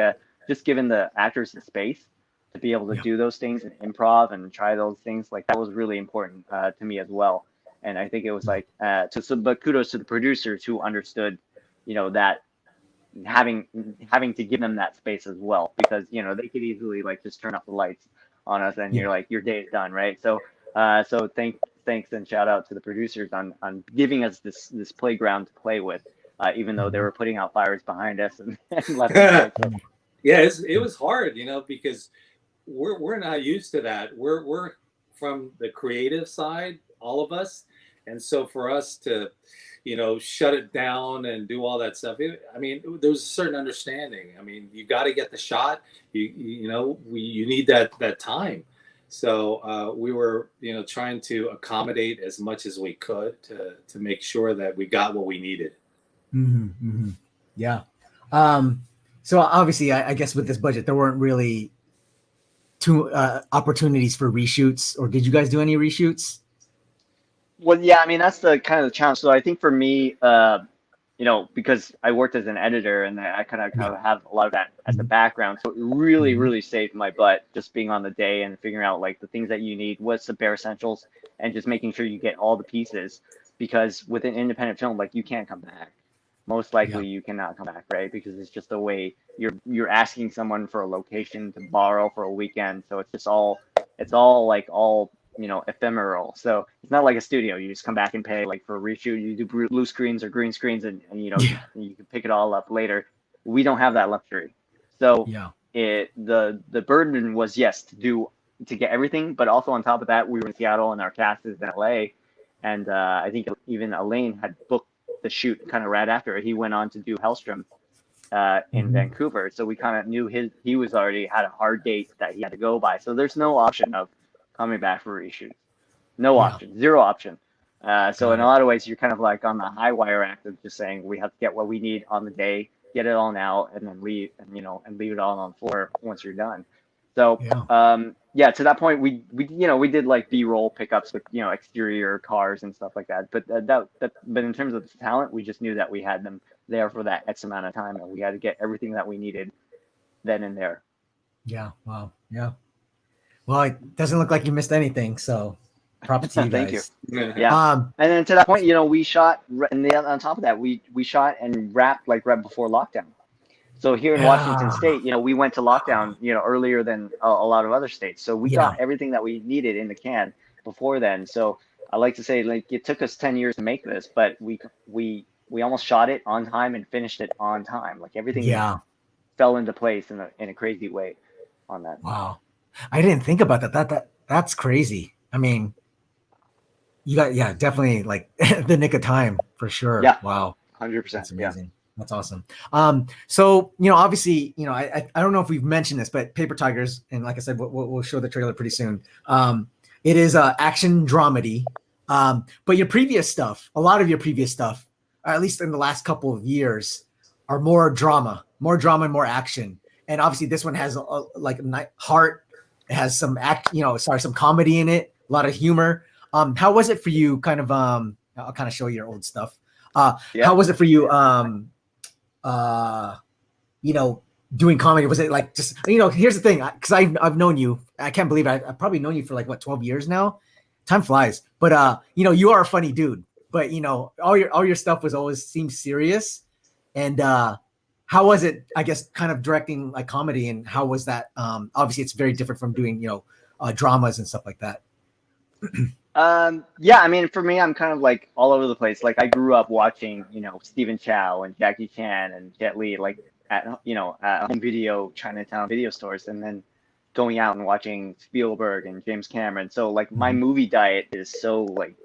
just given the actors the space to be able to do those things and improv and try those things, like that was really important to me as well. And I think it was like, but kudos to the producers who understood, that having to give them that space as well, because they could easily like just turn off the lights on us and you're like, your day is done, right? So thanks and shout out to the producers on giving us this playground to play with, even though they were putting out fires behind us and left. Yeah, it was hard, because we're not used to that. We're from the creative side, all of us, and so for us to shut it down and do all that stuff. There was a certain understanding. I mean, you got to get the shot. You need that time. So we were, trying to accommodate as much as we could to make sure that we got what we needed. Yeah. So obviously, I guess with this budget, there weren't really two opportunities for reshoots, or did you guys do any reshoots? Well, yeah, that's the kind of the challenge. So I think for me, because I worked as an editor and I kind of have a lot of that as the background. So it really, really saved my butt just being on the day and figuring out like the things that you need, what's the bare essentials, and just making sure you get all the pieces, because with an independent film, like, you can't come back. Most likely you cannot come back, right? Because it's just the way you're asking someone for a location to borrow for a weekend. So it's all ephemeral. So it's not like a studio. You just come back and pay, like, for a reshoot. You do blue screens or green screens, and you can pick it all up later. We don't have that luxury. So the burden was, yes, to get everything, but also on top of that, we were in Seattle and our cast is in LA, and I think even Alain had booked the shoot kind of right after. He went on to do Hellstrom in Vancouver, so we kind of knew he was already had a hard date that he had to go by. So there's no option of coming back for a reshoot. No option, zero option. So in a lot of ways, you're kind of like on the high wire act of just saying we have to get what we need on the day, get it all now, and then leave, and leave it all on the floor once you're done. So to that point, we did like B-roll pickups with exterior cars and stuff like that. But but in terms of the talent, we just knew that we had them there for that X amount of time, and we had to get everything that we needed then and there. Yeah. Wow. Yeah. Well, it doesn't look like you missed anything. So props to you guys. Thank you. Yeah. And then to that point, we shot, and then on top of that, we shot and wrapped like right before lockdown. So here in Washington State, we went to lockdown, earlier than a lot of other states. So we got everything that we needed in the can before then. So I like to say, like, it took us 10 years to make this, but we almost shot it on time and finished it on time. Like, everything fell into place in a crazy way on that. Wow. I didn't think about that. That's crazy. I mean, you got, definitely like the nick of time for sure. Yeah. Wow. 100%. That's amazing. Yeah. That's awesome. So, obviously, I don't know if we've mentioned this, but Paper Tigers, and like I said, we'll show the trailer pretty soon. It is action dramedy. But your previous stuff, a lot of your previous stuff, or at least in the last couple of years, are more drama and more action. And obviously this one has like heart. It has some some comedy in it, a lot of humor. How was it for you? Kind of, I'll kind of show you your old stuff. How was it for you? Doing comedy? Was it like just, here's the thing, because I've known you. I can't believe I've probably known you for like 12 years now. Time flies. But you are a funny dude. But all your stuff was always seemed serious. And how was it, I guess, kind of directing like comedy, and how was that? Obviously it's very different from doing, dramas and stuff like that. I mean, for me, I'm kind of like all over the place. Like, I grew up watching, Stephen Chow and Jackie Chan and Jet Li, like at home video, Chinatown video stores, and then going out and watching Spielberg and James Cameron. So like my movie diet is so like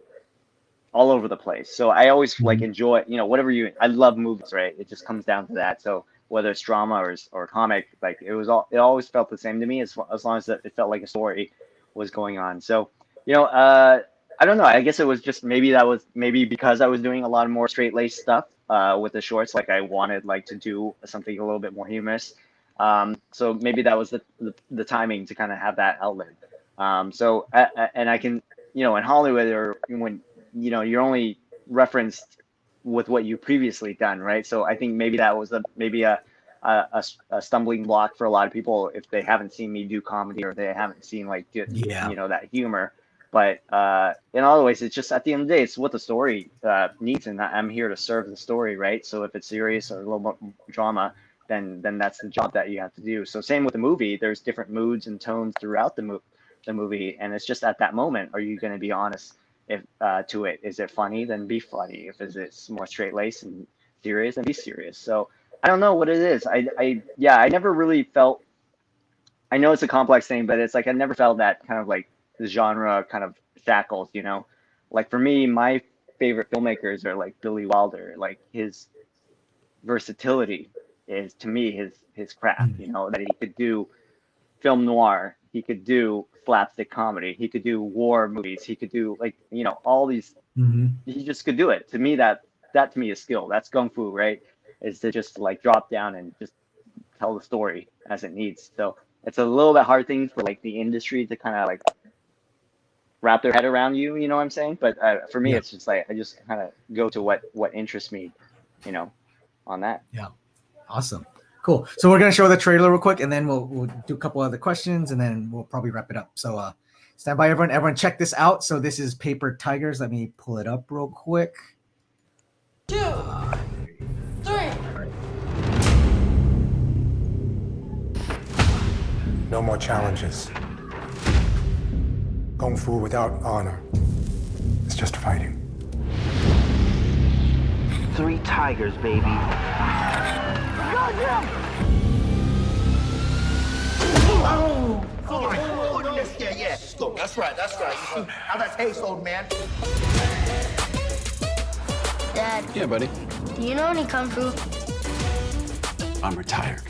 all over the place. So I always like enjoy, whatever I love movies, right? It just comes down to that. So whether it's drama or comic, like it always felt the same to me as long as it felt like a story was going on. So, I don't know. I guess it was just maybe because I was doing a lot more straight laced stuff with the shorts. Like, I wanted like to do something a little bit more humorous. So maybe that was the timing to kind of have that outlet. And I can, in Hollywood, or when you're only referenced with what you previously done, right? So I think maybe that was a stumbling block for a lot of people if they haven't seen me do comedy, or they haven't seen like that humor. But in other ways, it's just at the end of the day, it's what the story needs, and I'm here to serve the story, right? So if it's serious or a little more drama, then that's the job that you have to do. So same with the movie, there's different moods and tones throughout the movie, and it's just at that moment, are you going to be honest to it? Is it funny? Then be funny. If it's more straight laced and serious, then be serious. So I don't know what it is. I never really felt. I know it's a complex thing, but it's like I never felt that kind of like the genre kind of shackles, Like for me, my favorite filmmakers are like Billy Wilder. Like his versatility is to me his craft. That he could do film noir, he could do slapstick comedy, he could do war movies, he could do like all these. He just could do it. To me, that to me is skill. That's kung fu, right? Is to just like drop down and just tell the story as it needs. So it's a little bit hard thing for like the industry to kind of like wrap their head around you know what I'm saying? But for me, it's just like I just kind of go to what interests me, on that. Yeah, awesome, cool. So we're gonna show the trailer real quick, and then we'll do a couple other questions, and then we'll probably wrap it up. So stand by, everyone. Everyone, check this out. So this is Paper Tigers. Let me pull it up real quick. 2, 3. No more challenges. Kung Fu without honor. It's just fighting. 3 tigers, baby. Oh my goodness, yeah. Let's go. That's right. How that taste, old man? Dad, Yeah, buddy. do you know any Kung Fu? I'm retired.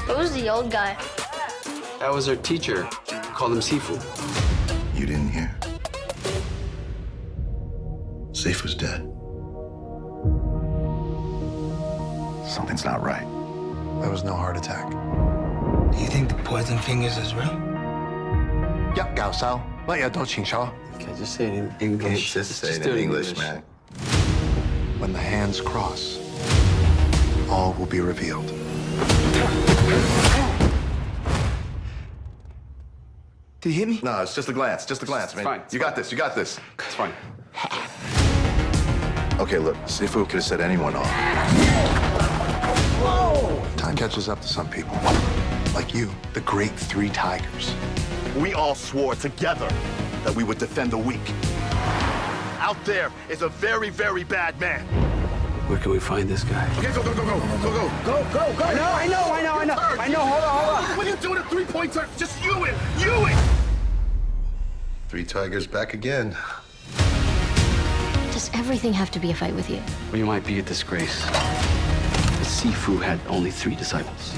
Who's the old guy? That was our teacher. Called him Sifu. You didn't hear? Sifu's dead. Something's not right. That was no heart attack. Do you think the poison fingers is real? Yep, Gao Sao. Let ya do Qing Shao. Okay, just say it in English. Just say it do in English, man. When the hands cross, all will be revealed. Did he hit me? No, it's just a glance. Man. fine, You got this. It's fine. Okay, look, Sifu could have set anyone off. Time catches up to some people. Like you, the great 3 tigers. We all swore together that we would defend the weak. Out there is a very, very bad man. Where can we find this guy? Okay, go. Go. I know. Hold on. What are you doing a 3-point turn? Just Yuan. 3 tigers back again. Does everything have to be a fight with you? We might be a disgrace. But Sifu had only 3 disciples.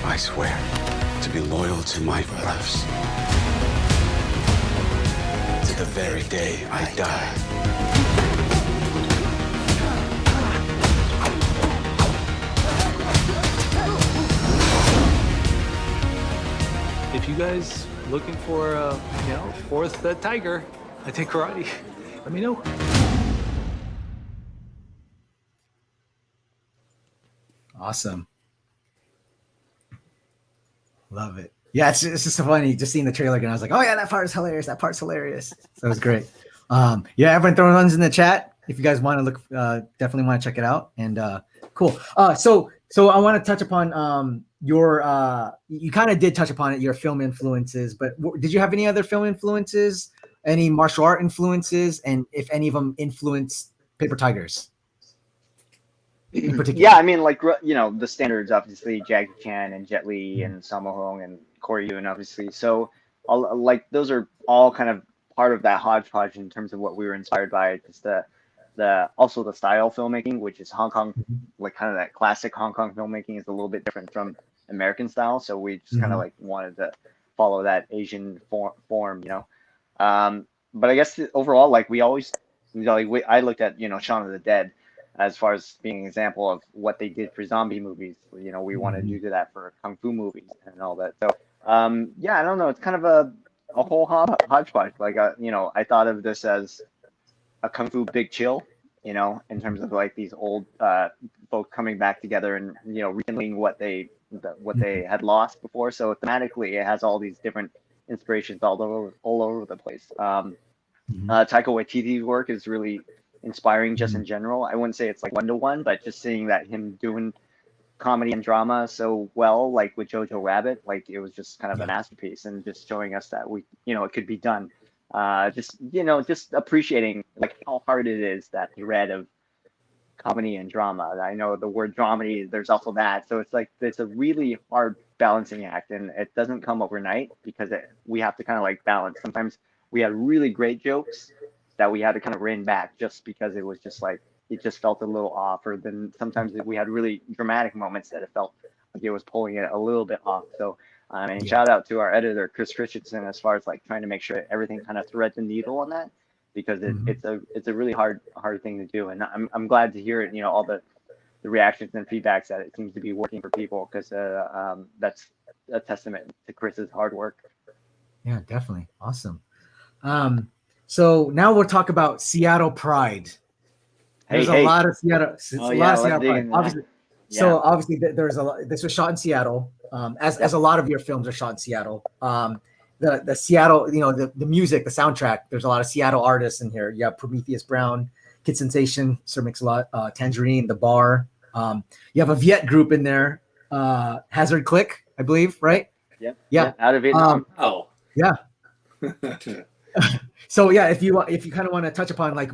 I swear to be loyal to my brothers. To the very day I die. If you guys looking for fourth tiger, I take karate. Let me know. Awesome. Love it. Yeah, it's just so funny just seeing the trailer again. I was like, oh yeah, that part is hilarious. That part's hilarious. So it was great. Yeah, everyone throw ones in the chat if you guys want to look. Definitely want to check it out. And cool. So I want to touch upon your. You kind of did touch upon it. Your film influences, but did you have any other film influences? Any martial art influences, and if any of them influenced Paper Tigers? In particular? Yeah, I mean, like, the standards, obviously, Jackie Chan and Jet Li and Sammo Hung and Corey Yuen, obviously. So, those are all kind of part of that hodgepodge in terms of what we were inspired by. Just also the style of filmmaking, which is Hong Kong, like kind of that classic Hong Kong filmmaking is a little bit different from American style. So we just kind of like wanted to follow that Asian form, But I guess overall, like I looked at, Shaun of the Dead as far as being an example of what they did for zombie movies. We wanted to do that for Kung Fu movies and all that. So, yeah, I don't know. It's kind of a whole hodgepodge. Like, I thought of this as a Kung Fu Big Chill, in terms of like these old folk coming back together and, rekindling what they had lost before. So thematically, it has all these different inspirations all over the place. Taika Waititi's work is really inspiring just in general. I wouldn't say it's like 1-to-1, but just seeing that him doing comedy and drama so well, like with Jojo Rabbit, like it was just kind of a masterpiece, and just showing us that it could be done. Just appreciating like how hard it is, that thread of comedy and drama. I know the word dramedy, there's also that. So it's like, it's a really hard balancing act, and it doesn't come overnight because we have to kind of like balance. Sometimes we had really great jokes that we had to kind of rein back just because it was just like, it just felt a little off. Or then sometimes we had really dramatic moments that it felt like it was pulling it a little bit off. So, and shout out to our editor, Chris Christensen, as far as like trying to make sure everything kind of threads the needle on that, because it's a really hard thing to do. And I'm glad to hear it, all the reactions and feedbacks that it seems to be working for people, because that's a testament to Chris's hard work. Yeah, definitely. Awesome. So now we'll talk about Seattle Pride. There's a lot of Seattle. Pride. So obviously there's a lot. This was shot in Seattle, as a lot of your films are shot in Seattle. The Seattle, the music, the soundtrack. There's a lot of Seattle artists in here. You have Prometheus Brown, Kid Sensation, Sir Mix-a-Lot, Tangerine, The Bar. You have a Viet group in there, Hazard Click, I believe, right? Yeah. Out of Vietnam. Yeah. So yeah, if you kind of want to touch upon like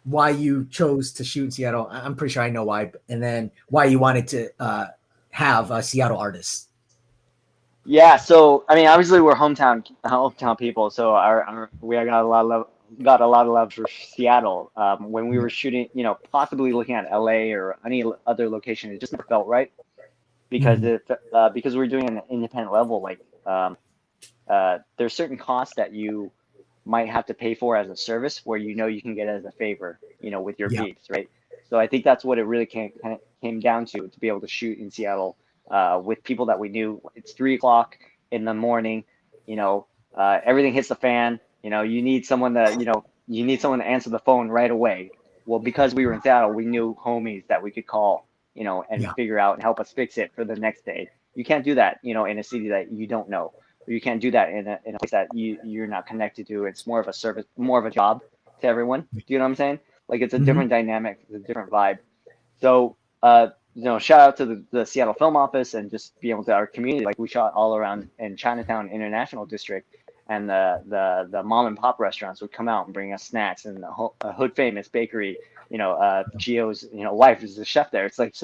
why you chose to shoot in Seattle, I'm pretty sure I know why, and then why you wanted to have a Seattle artist. Yeah, so I mean, obviously we're hometown people, so we got a lot of love for Seattle. When we were shooting, possibly looking at LA or any other location, it just never felt right because because we're doing an independent level. Like there's certain costs that you might have to pay for as a service where you can get it as a favor, with your peeps, right? So I think that's what it really came down to be able to shoot in Seattle. With people that we knew. It's 3 o'clock in the morning, everything hits the fan, you need someone to, to answer the phone right away. Well, because we were in Seattle, we knew homies that we could call, and figure out and help us fix it for the next day. You can't do that, in a city that you don't know, or you can't do that in a place that you're not connected to. It's more of a service, more of a job to everyone. Do you know what I'm saying? Like it's a different dynamic, it's a different vibe. So, shout out to the Seattle Film Office and just be able to our community. Like we shot all around in Chinatown International District, and the mom and pop restaurants would come out and bring us snacks. And a hood famous bakery, Gio's wife is the chef there. It's like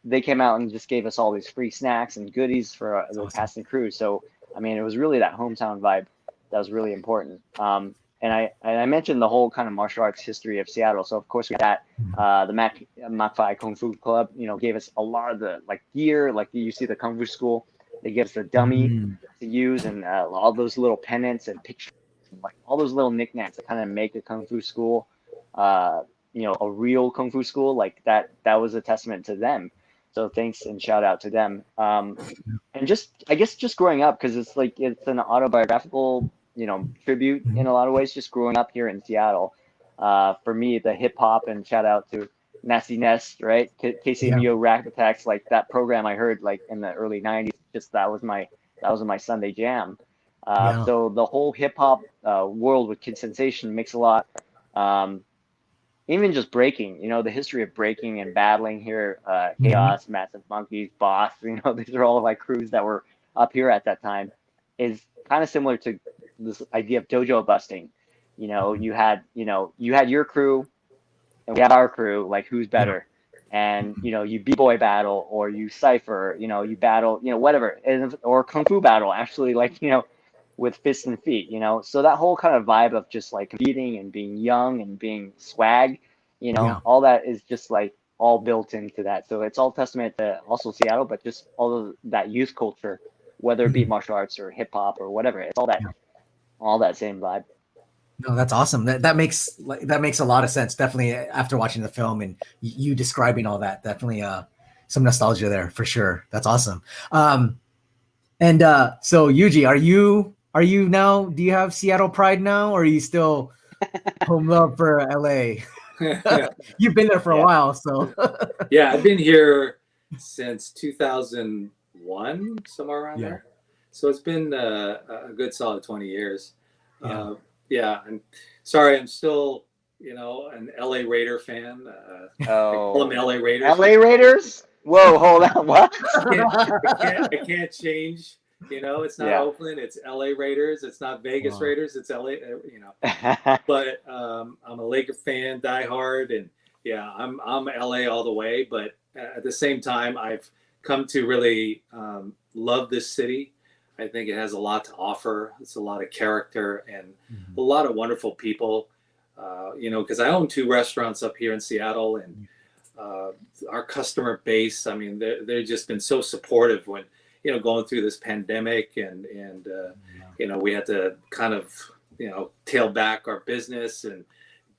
they came out and just gave us all these free snacks and goodies for the cast and crew. So I mean, it was really that hometown vibe that was really important. And I mentioned the whole kind of martial arts history of Seattle. So of course we got the Mach 5 Kung Fu Club, gave us a lot of the gear, like you see the Kung Fu school. They gave us a dummy to use and all those little pennants and pictures, like all those little knickknacks that kind of make a Kung Fu school, a real Kung Fu school. Like that was a testament to them. So thanks and shout out to them. And I guess just growing up, because it's an autobiographical tribute in a lot of ways, just growing up here in Seattle. For me, the hip hop, and shout out to Nasty Nest, right? KCMU Rap Attacks, like that program I heard like in the early 90s, just that was my Sunday jam. So the whole hip hop world with Kid Sensation Mix-a-Lot, even just breaking, the history of breaking and battling here, Chaos, Massive Monkeys, Boss, these are all like crews that were up here at that time, is kind of similar to this idea of dojo busting. You had your crew and we had our crew, like who's better, and you b-boy battle, or you cypher, you battle, whatever, or kung fu battle, actually, like with fists and feet, so that whole kind of vibe of just like competing and being young and being swag, all that is just like all built into that. So it's all testament to also Seattle, but just all of that youth culture, whether it be martial arts or hip hop or whatever, it's all that same vibe. No, that's awesome. That makes a lot of sense. Definitely after watching the film and you describing all that, definitely some nostalgia there for sure. That's awesome. And so Yuji, are you now, do you have Seattle pride now, or are you still home love for LA? You've been there for a while, so. Yeah, I've been here since 2001, somewhere around there. So it's been a good solid 20 years. I'm sorry, I'm still, an LA Raider fan. I call them LA Raiders. LA Raiders? Whoa, hold on, what? I can't change. It's not Oakland, it's LA Raiders. It's not Vegas Raiders, it's LA, But I'm a Laker fan, diehard, and I'm LA all the way. But at the same time, I've come to really love this city. I think it has a lot to offer. It's a lot of character and a lot of wonderful people. Because I own 2 restaurants up here in Seattle, and our customer base, I mean, they've just been so supportive when, going through this pandemic and we had to kind of, tail back our business and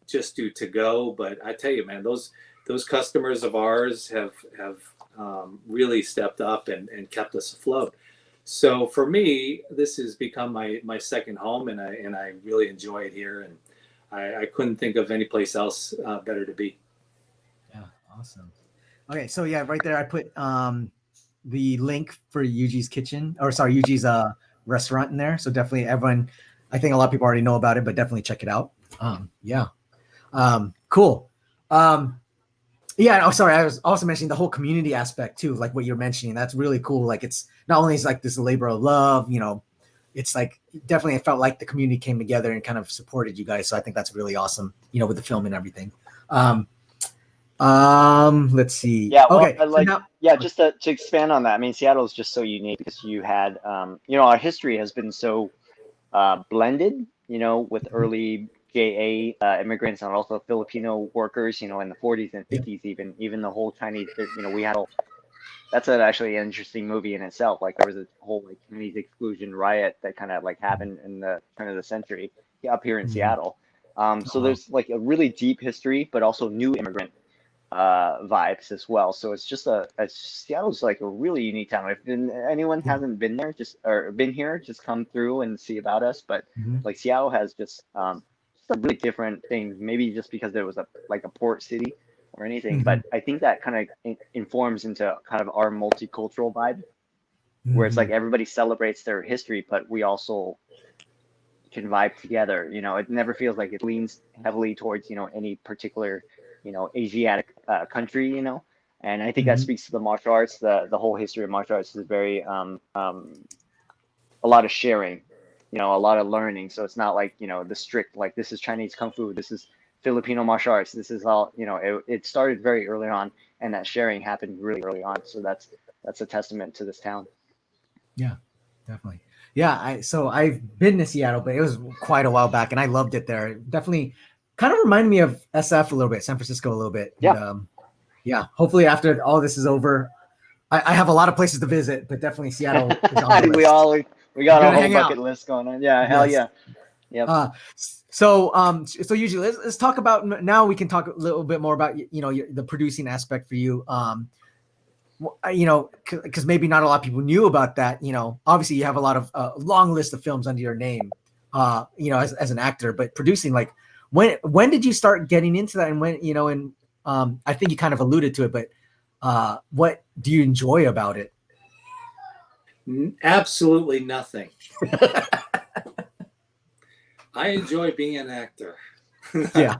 just do to go. But I tell you, man, those customers of ours have really stepped up and kept us afloat. So for me, this has become my second home, and I really enjoy it here, and I couldn't think of any place else better to be. Yeah, awesome. Okay, so yeah, right there I put the link for Yuji's kitchen, or sorry, Yuji's restaurant in there. So definitely everyone, I think a lot of people already know about it, but definitely check it out. Yeah. Cool. Yeah, oh sorry, I was also mentioning the whole community aspect too, like what you're mentioning. That's really cool. Like it's not only is like this labor of love, you know, it's like definitely it felt like the community came together and kind of supported you guys. So I think that's really awesome, you know, with the film and everything. Let's see. Yeah, well, Okay. So now, yeah, just to expand on that, I mean, Seattle is just so unique because you had, you know, our history has been so blended, you know, with early JA immigrants and also Filipino workers, you know, in the 40s and 50s, even the whole Chinese, you know, we had that's actually an interesting movie in itself. Like there was a whole like Chinese exclusion riot that kind of like happened in the turn of the century up here in Seattle. So there's like a really deep history, but also new immigrant vibes as well. So it's just Seattle's like a really unique town. If anyone hasn't been there, or been here, just come through and see about us. But like Seattle has just a really different thing. Maybe just because there was like a port city or anything. But I think that kind of informs into kind of our multicultural vibe, where it's like everybody celebrates their history, but we also can vibe together. You know, it never feels like it leans heavily towards, you know, any particular, you know, Asiatic country, you know. And I think that speaks to the martial arts. The whole history of martial arts is very a lot of sharing, you know, a lot of learning. So it's not like, you know, the strict like this is Chinese kung fu, this is Filipino martial arts, this is all, you know, it started very early on, and that sharing happened really early on. So that's a testament to this town. Yeah, definitely. Yeah, so I've been to Seattle, but it was quite a while back, and I loved it there. Definitely, kind of reminded me of SF a little bit, San Francisco a little bit. Yeah. And, yeah. Hopefully, after all this is over, I have a lot of places to visit, but definitely Seattle. Is on the list. we got a whole hang bucket out. list going on. Yeah, hell yeah. Yeah. So usually let's talk about now. We can talk a little bit more about you know the producing aspect for you. You know, because maybe not a lot of people knew about that. You know, obviously you have a lot of long list of films under your name. You know, as an actor, but producing, like when did you start getting into that, and when, you know, and I think you kind of alluded to it, but what do you enjoy about it? Absolutely nothing. I enjoy being an actor. Yeah.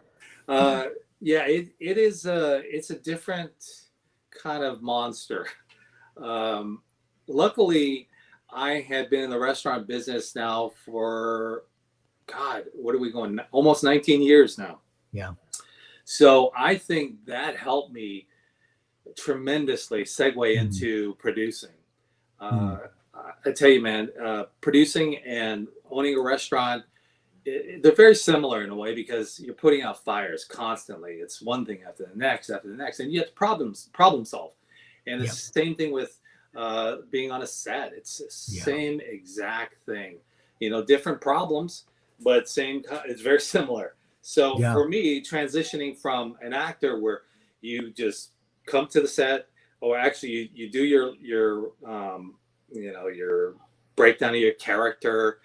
Yeah, it's a different kind of monster. Luckily, I had been in the restaurant business now for, God, what are we going? Almost 19 years now. Yeah. So I think that helped me tremendously segue into producing. I tell you, man, producing and owning a restaurant, they're very similar in a way, because you're putting out fires constantly. It's one thing after the next, and you have to problem solve. And it's the same thing with being on a set. It's the same exact thing. You know, different problems, but it's very similar. So for me, transitioning from an actor where you just come to the set, or actually you do your you know, your breakdown of your character,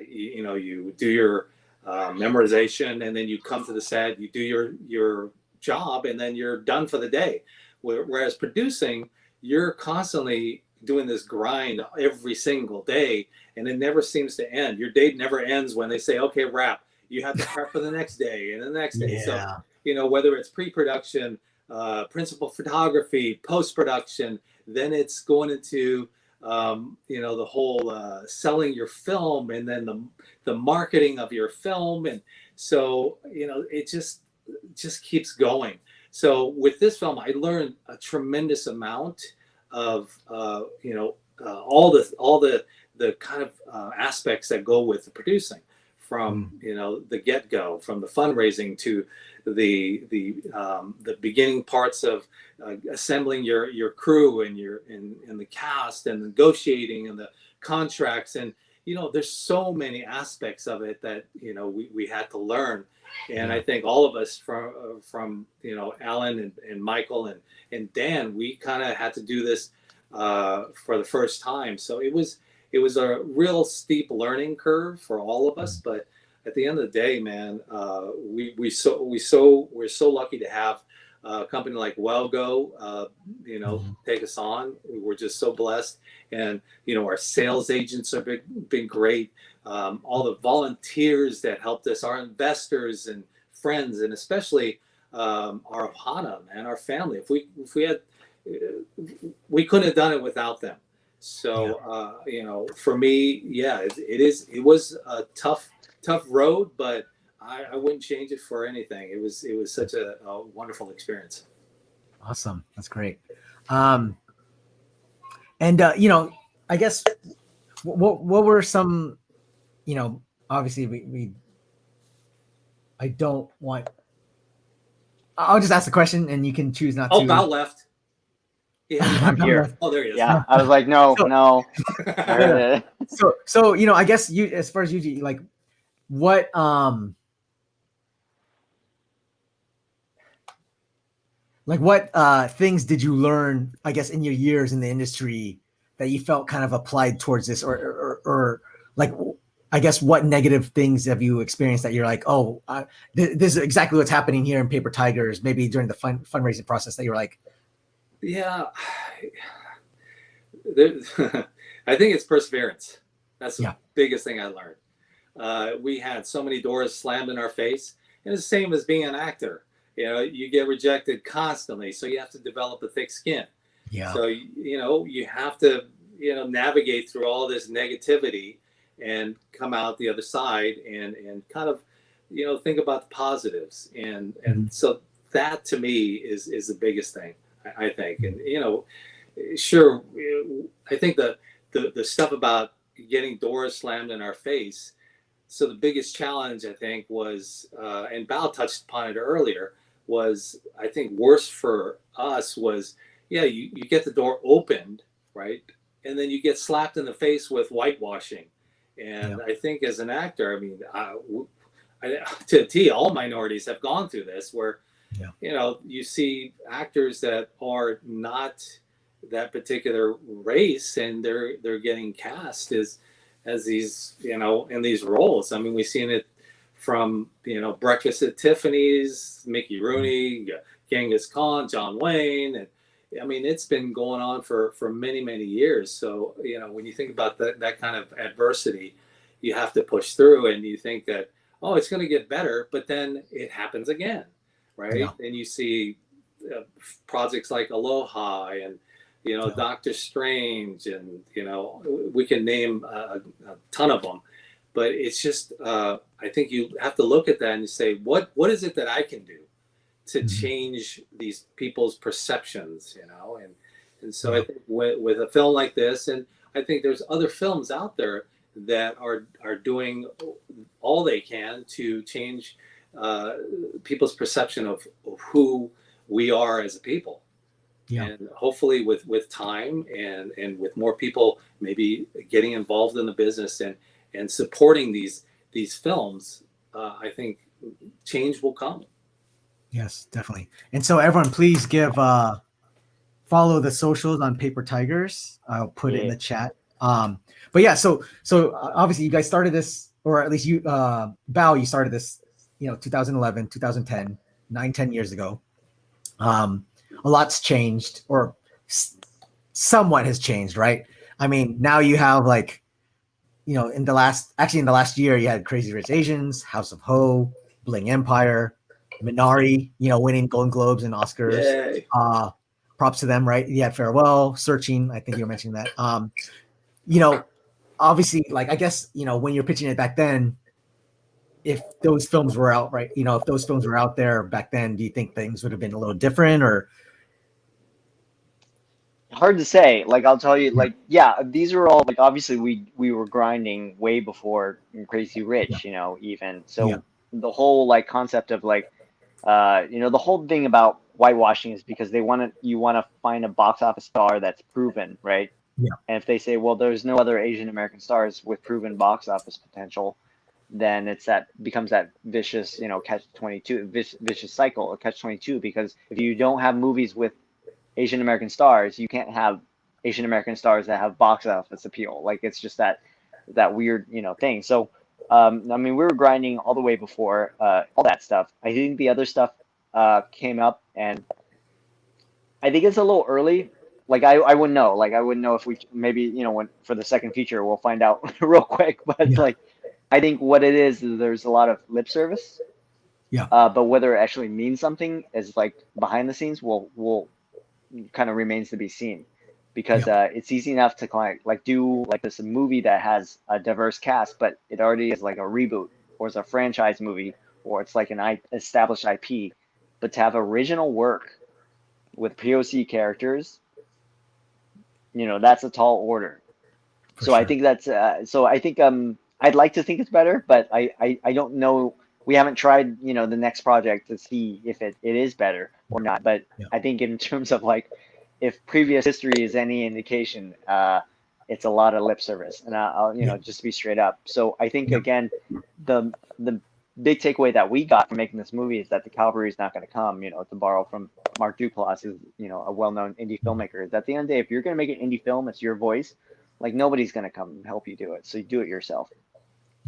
you know, you do your memorization, and then you come to the set, you do your job, and then you're done for the day. Whereas producing, you're constantly doing this grind every single day, and it never seems to end. Your day never ends when they say, okay, wrap. You have to prep for the next day and the next day. So, you know, whether it's pre-production, principal photography, post-production, then it's going into you know, the whole selling your film, and then the marketing of your film. And so, you know, it just keeps going. So with this film, I learned a tremendous amount of you know, all the kind of aspects that go with the producing, from you know, the get-go, from the fundraising to the beginning parts of assembling your crew and the cast, and negotiating and the contracts. And you know, there's so many aspects of it that, you know, we had to learn. And I think all of us from you know, Alan and Mykel and Dan, we kind of had to do this for the first time. So it was a real steep learning curve for all of us. But at the end of the day, man, we're so lucky to have a company like Wellgo, take us on. We're just so blessed. And, our sales agents have been great. All the volunteers that helped us, our investors and friends, and especially our Ohana and our family. If we had, we couldn't have done it without them. So, for me, it was a tough road, but I wouldn't change it for anything. It was such a wonderful experience. Awesome. That's great. And I guess what were some, obviously I don't want, I'll just ask the question and you can choose not to. Oh, Bao left. Yeah, I'm here. Oh, there he is. Yeah, I was like, no. So I guess you, as far as Yuji, like, what things did you learn, I guess, in your years in the industry that you felt kind of applied towards this, or like, I guess, what negative things have you experienced that you're like, oh, this is exactly what's happening here in Paper Tigers, maybe during the fundraising process that you're like, yeah, I think it's perseverance. That's the biggest thing I learned. We had so many doors slammed in our face, and it's the same as being an actor. You get rejected constantly, so you have to develop a thick skin. Yeah. So you have to navigate through all this negativity and come out the other side and kind of think about the positives, and so that to me is the biggest thing, I think. And sure, I think the stuff about getting doors slammed in our face. So the biggest challenge, I think, was, and Bao touched upon it earlier, was, I think, worse for us was, you get the door opened, right? And then you get slapped in the face with whitewashing. And I think as an actor, I mean, to a T, all minorities have gone through this, where, you see actors that are not that particular race, and they're getting cast as these, in these roles. I mean, we've seen it from, Breakfast at Tiffany's, Mickey Rooney, Genghis Khan, John Wayne. And I mean, it's been going on for many, many years. So, when you think about that kind of adversity, you have to push through, and you think that, oh, it's going to get better, but then it happens again, right? Yeah. And you see projects like Aloha and, Doctor Strange, and, we can name a ton of them. But it's just, I think you have to look at that and say, what is it that I can do to change these people's perceptions, and so I think with a film like this, and I think there's other films out there that are doing all they can to change people's perception of who we are as a people. Yeah. And hopefully with time and with more people maybe getting involved in the business and supporting these films, I think change will come. Yes, definitely. And so everyone, please give follow the socials on Paper Tigers. I'll put it in the chat. But yeah, so obviously you guys started this, or at least you, Bao, you started this, 2011, 2010, 9-10 years ago. A lot's changed, or somewhat has changed, right? I mean, now you have in the last year, you had Crazy Rich Asians, House of Ho, Bling Empire, Minari, winning Golden Globes and Oscars. Yay. Props to them, right? You had Farewell, Searching. I think you were mentioning that. Obviously, I guess, when you're pitching it back then, if those films were out, right? If those films were out there back then, do you think things would have been a little different, or? Hard to say. I'll tell you, these are all, obviously we were grinding way before Crazy Rich, even. So the whole concept of the whole thing about whitewashing is because you want to find a box office star that's proven, right? Yeah. And if they say, well, there's no other Asian American stars with proven box office potential, then becomes that vicious, catch-22, vicious cycle, or catch-22, because if you don't have movies with Asian American stars, you can't have Asian American stars that have box office appeal. It's just that weird, thing. So, I mean, we were grinding all the way before all that stuff. I think the other stuff came up, and I think it's a little early. Like I wouldn't know. Like I wouldn't know if we maybe when for the second feature we'll find out real quick. But like I think what it is there's a lot of lip service. Yeah. But whether it actually means something is like behind the scenes will kind of remains to be seen, because it's easy enough to like do like this movie that has a diverse cast, but it already is like a reboot or it's a franchise movie or it's like an established IP. But to have original work with POC characters, that's a tall order. So I think that's I'd like to think it's better, but I don't know. We haven't tried the next project to see if it is better or not. But I think in terms of like if previous history is any indication, it's a lot of lip service, and I'll just be straight up. So I think again the big takeaway that we got from making this movie is that the cavalry is not going to come, to borrow from Mark Duplass, who's, a well-known indie filmmaker. Is at the end of the day, if you're going to make an indie film, it's your voice. Like nobody's going to come and help you do it. So you do it yourself.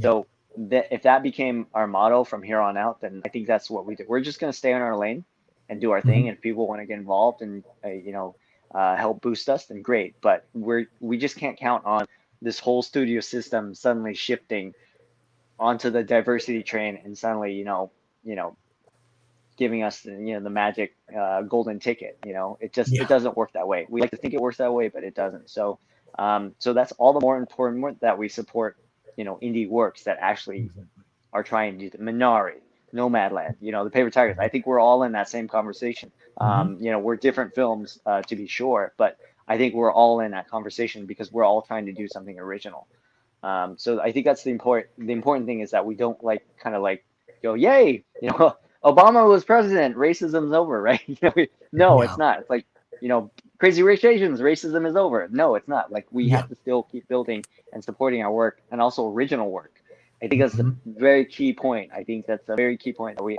So if that became our motto from here on out, then I think that's what we do. We're just going to stay in our lane and do our thing. And if people want to get involved and, help boost us, then great. But we just can't count on this whole studio system suddenly shifting onto the diversity train and suddenly, giving us the magic golden ticket. It doesn't work that way. We like to think it works that way, but it doesn't. So that's all the more important that we support indie works that actually are trying to do the Minari, Nomadland, the Paper Tigers. I think we're all in that same conversation. We're different films to be sure, but I think we're all in that conversation because we're all trying to do something original. So I think that's the important thing is that we don't go, yay, Obama was president, racism's over, right? No, it's not. It's like, Crazy Rich Asians, racism is over. No, it's not. Like we have to still keep building and supporting our work and also original work. I think that's a very key point. I think that's a very key point that we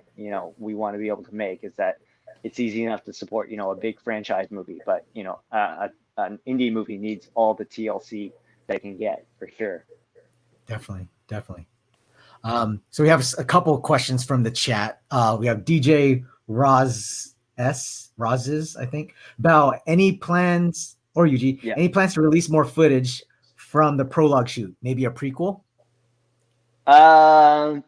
want to be able to make is that it's easy enough to support, a big franchise movie, but an indie movie needs all the TLC that it can get for sure. Definitely. So we have a couple of questions from the chat. We have DJ Roz's, I think. Bao, any plans, or Yuji, any plans to release more footage from the prologue shoot? Maybe a prequel? Well,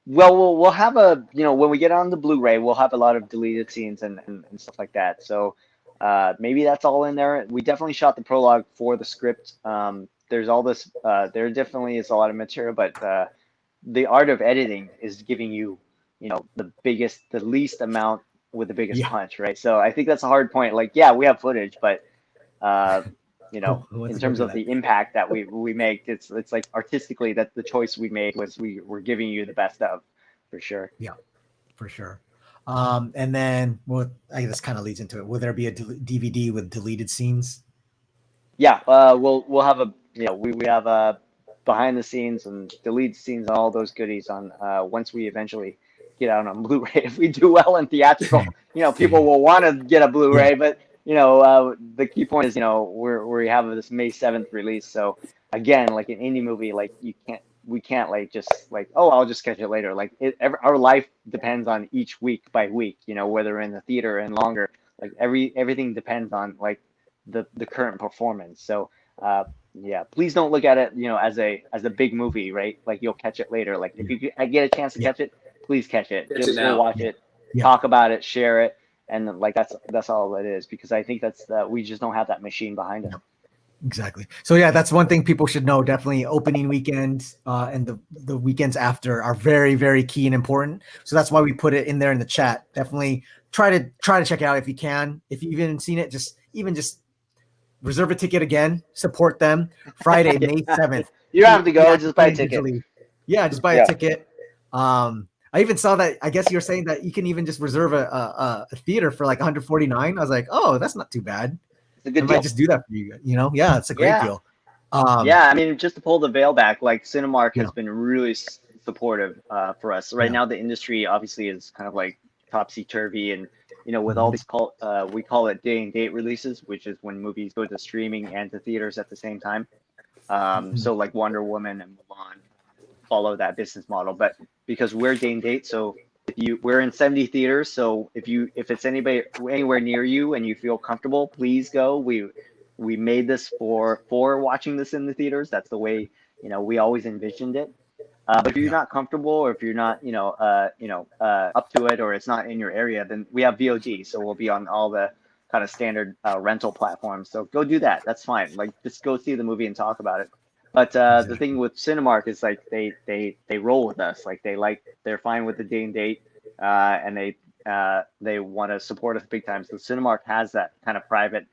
we'll have when we get on the Blu-ray, we'll have a lot of deleted scenes and stuff like that. So maybe that's all in there. We definitely shot the prologue for the script. There's all this, there definitely is a lot of material, but the art of editing is giving you, the least amount with the biggest punch, right? So I think that's a hard point. Like, we have footage, but in terms of the impact that we make, it's like artistically that the choice we made was we're giving you the best of, for sure. Yeah, for sure. And then I guess this kind of leads into it. Will there be a DVD with deleted scenes? Yeah, we'll have we have behind the scenes and deleted scenes and all those goodies on once we eventually get out on Blu-ray. If we do well in theatrical, people will want to get a Blu-ray, but the key point is, we have this May 7th release. So again, like an indie movie, like we can't like just like, oh, I'll just catch it later. Like our life depends on each week by week, whether we're in the theater and longer, like everything depends on like the current performance. So please don't look at it, as a big movie, right? Like you'll catch it later. Like if you get a chance to catch it, please catch it. Just go watch it, talk about it, share it. And like that's all it is, because I think that's we just don't have that machine behind it. Exactly. So that's one thing people should know. Definitely opening weekend and the weekends after are very, very key and important. So that's why we put it in there in the chat. Definitely try to check it out if you can. If you haven't seen it, just reserve a ticket again. Support them. Friday, May 7th. You don't have to go. Just buy a ticket. Yeah, just buy a ticket. I even saw that. I guess you're saying that you can even just reserve a theater for like $149. I was like, oh, that's not too bad. It's a good I deal. might just do that for you. It's a great deal. I mean, just to pull the veil back, like Cinemark has been really supportive for us. Right now, the industry obviously is kind of like topsy-turvy, and with all these we call it day and date releases, which is when movies go to streaming and to theaters at the same time. So like Wonder Woman and Mulan follow that business model, but because we're day and date, so we're in 70 theaters, so if it's anybody anywhere near you and you feel comfortable, please go. We made this for watching this in the theaters. That's the way, we always envisioned it. But if you're not comfortable, or if you're not, up to it, or it's not in your area, then we have VOD. So we'll be on all the kind of standard rental platforms. So go do that. That's fine. Like, just go see the movie and talk about it. But the thing with Cinemark is, like, they roll with us. Like, they're fine with the day and date, and they want to support us big time. So Cinemark has that kind of private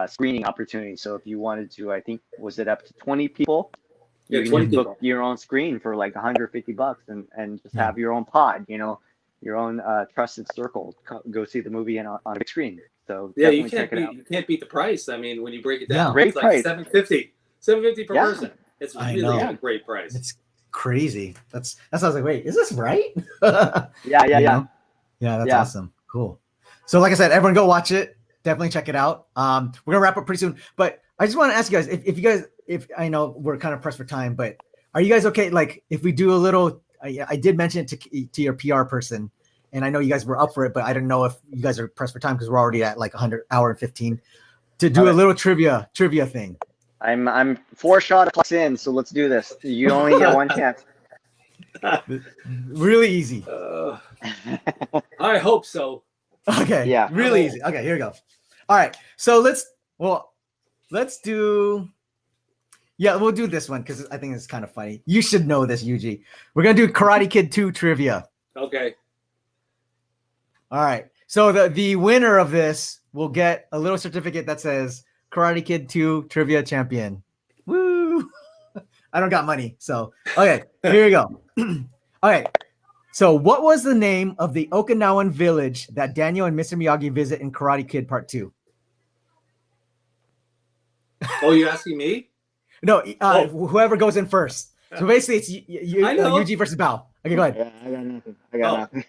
screening opportunity. So if you wanted to, I think, was it up to 20 people? Yeah, You 20 can book your own screen for like $150 and just have your own pod, your own trusted circle. Go see the movie on a big screen. So yeah, you definitely can't beat the price. I mean, when you break it down, Great it's price. like $750 per person. It's really a great price. It's crazy. That's I was like, wait, is this right? Yeah. That's awesome. Cool. So like I said, everyone go watch it. Definitely check it out. We're gonna wrap up pretty soon, but I just want to ask you guys if I know we're kind of pressed for time, but are you guys okay? Like, if we do a little, I did mention it to your PR person, and I know you guys were up for it, but I don't know if you guys are pressed for time because we're already at like 100-hour and 15 to do a little trivia thing. I'm 4 shot plus in, so let's do this. You only get one chance. Really easy. I hope so. Okay. Yeah. Really easy. Okay, here we go. All right. So let's do. Yeah, we'll do this one because I think it's kind of funny. You should know this, Yuji. We're gonna do Karate Kid 2 trivia. Okay. All right. So the winner of this will get a little certificate that says Karate Kid 2 trivia champion. Woo! I don't got money, so okay. Here we go. All right. So, what was the name of the Okinawan village that Daniel and Mr. Miyagi visit in Karate Kid Part 2? Oh, you're asking me? No, whoever goes in first. So basically, it's Yuji versus Bao. Okay, go ahead. Yeah, I got nothing.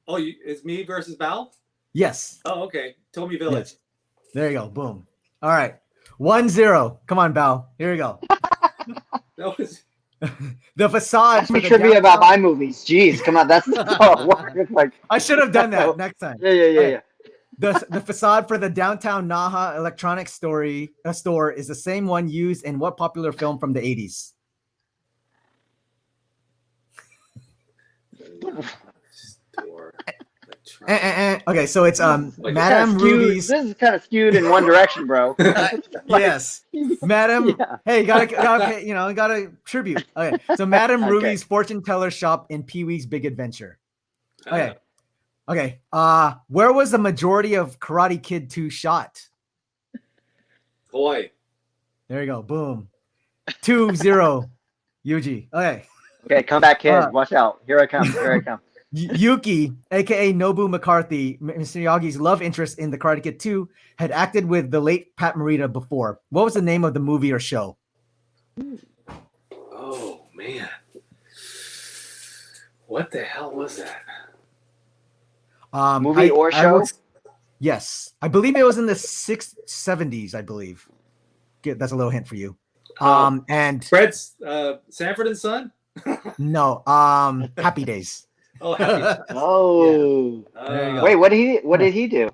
Oh, it's me versus Bao? Yes. Oh, okay. Tomi Village. Yes. There you go. Boom. All right. 1-0. Come on, Bao. Here we go. That was... The facade. Ask me trivia about my movies. Jeez, come on. That's like. I should have done that next time. Yeah. The facade for the downtown Naha electronics store is the same one used in what popular film from the 80s? Okay, so it's Madame Ruby's. This is kind of skewed in one direction, bro. Yes, Madame. Yeah. Hey, gotta tribute. Okay, so Madame Ruby's fortune teller shop in Pee-wee's Big Adventure. Okay. Okay. Where was the majority of Karate Kid 2 shot? Hawaii. There you go. Boom. 2-0. Yuji. Okay. Okay, come back, kid. Watch out. Here I come. Yuki, aka Nobu McCarthy, Mr. Miyagi's love interest in the Karate Kid 2, had acted with the late Pat Morita before. What was the name of the movie or show? Oh man. What the hell was that? Movie or show? Yes. I believe it was in the 70s, I believe. That's a little hint for you. And Fred's Sanford and Son? No, Happy Days. Oh, Happy Days. Oh. Yeah. There you go. Wait, what did he do?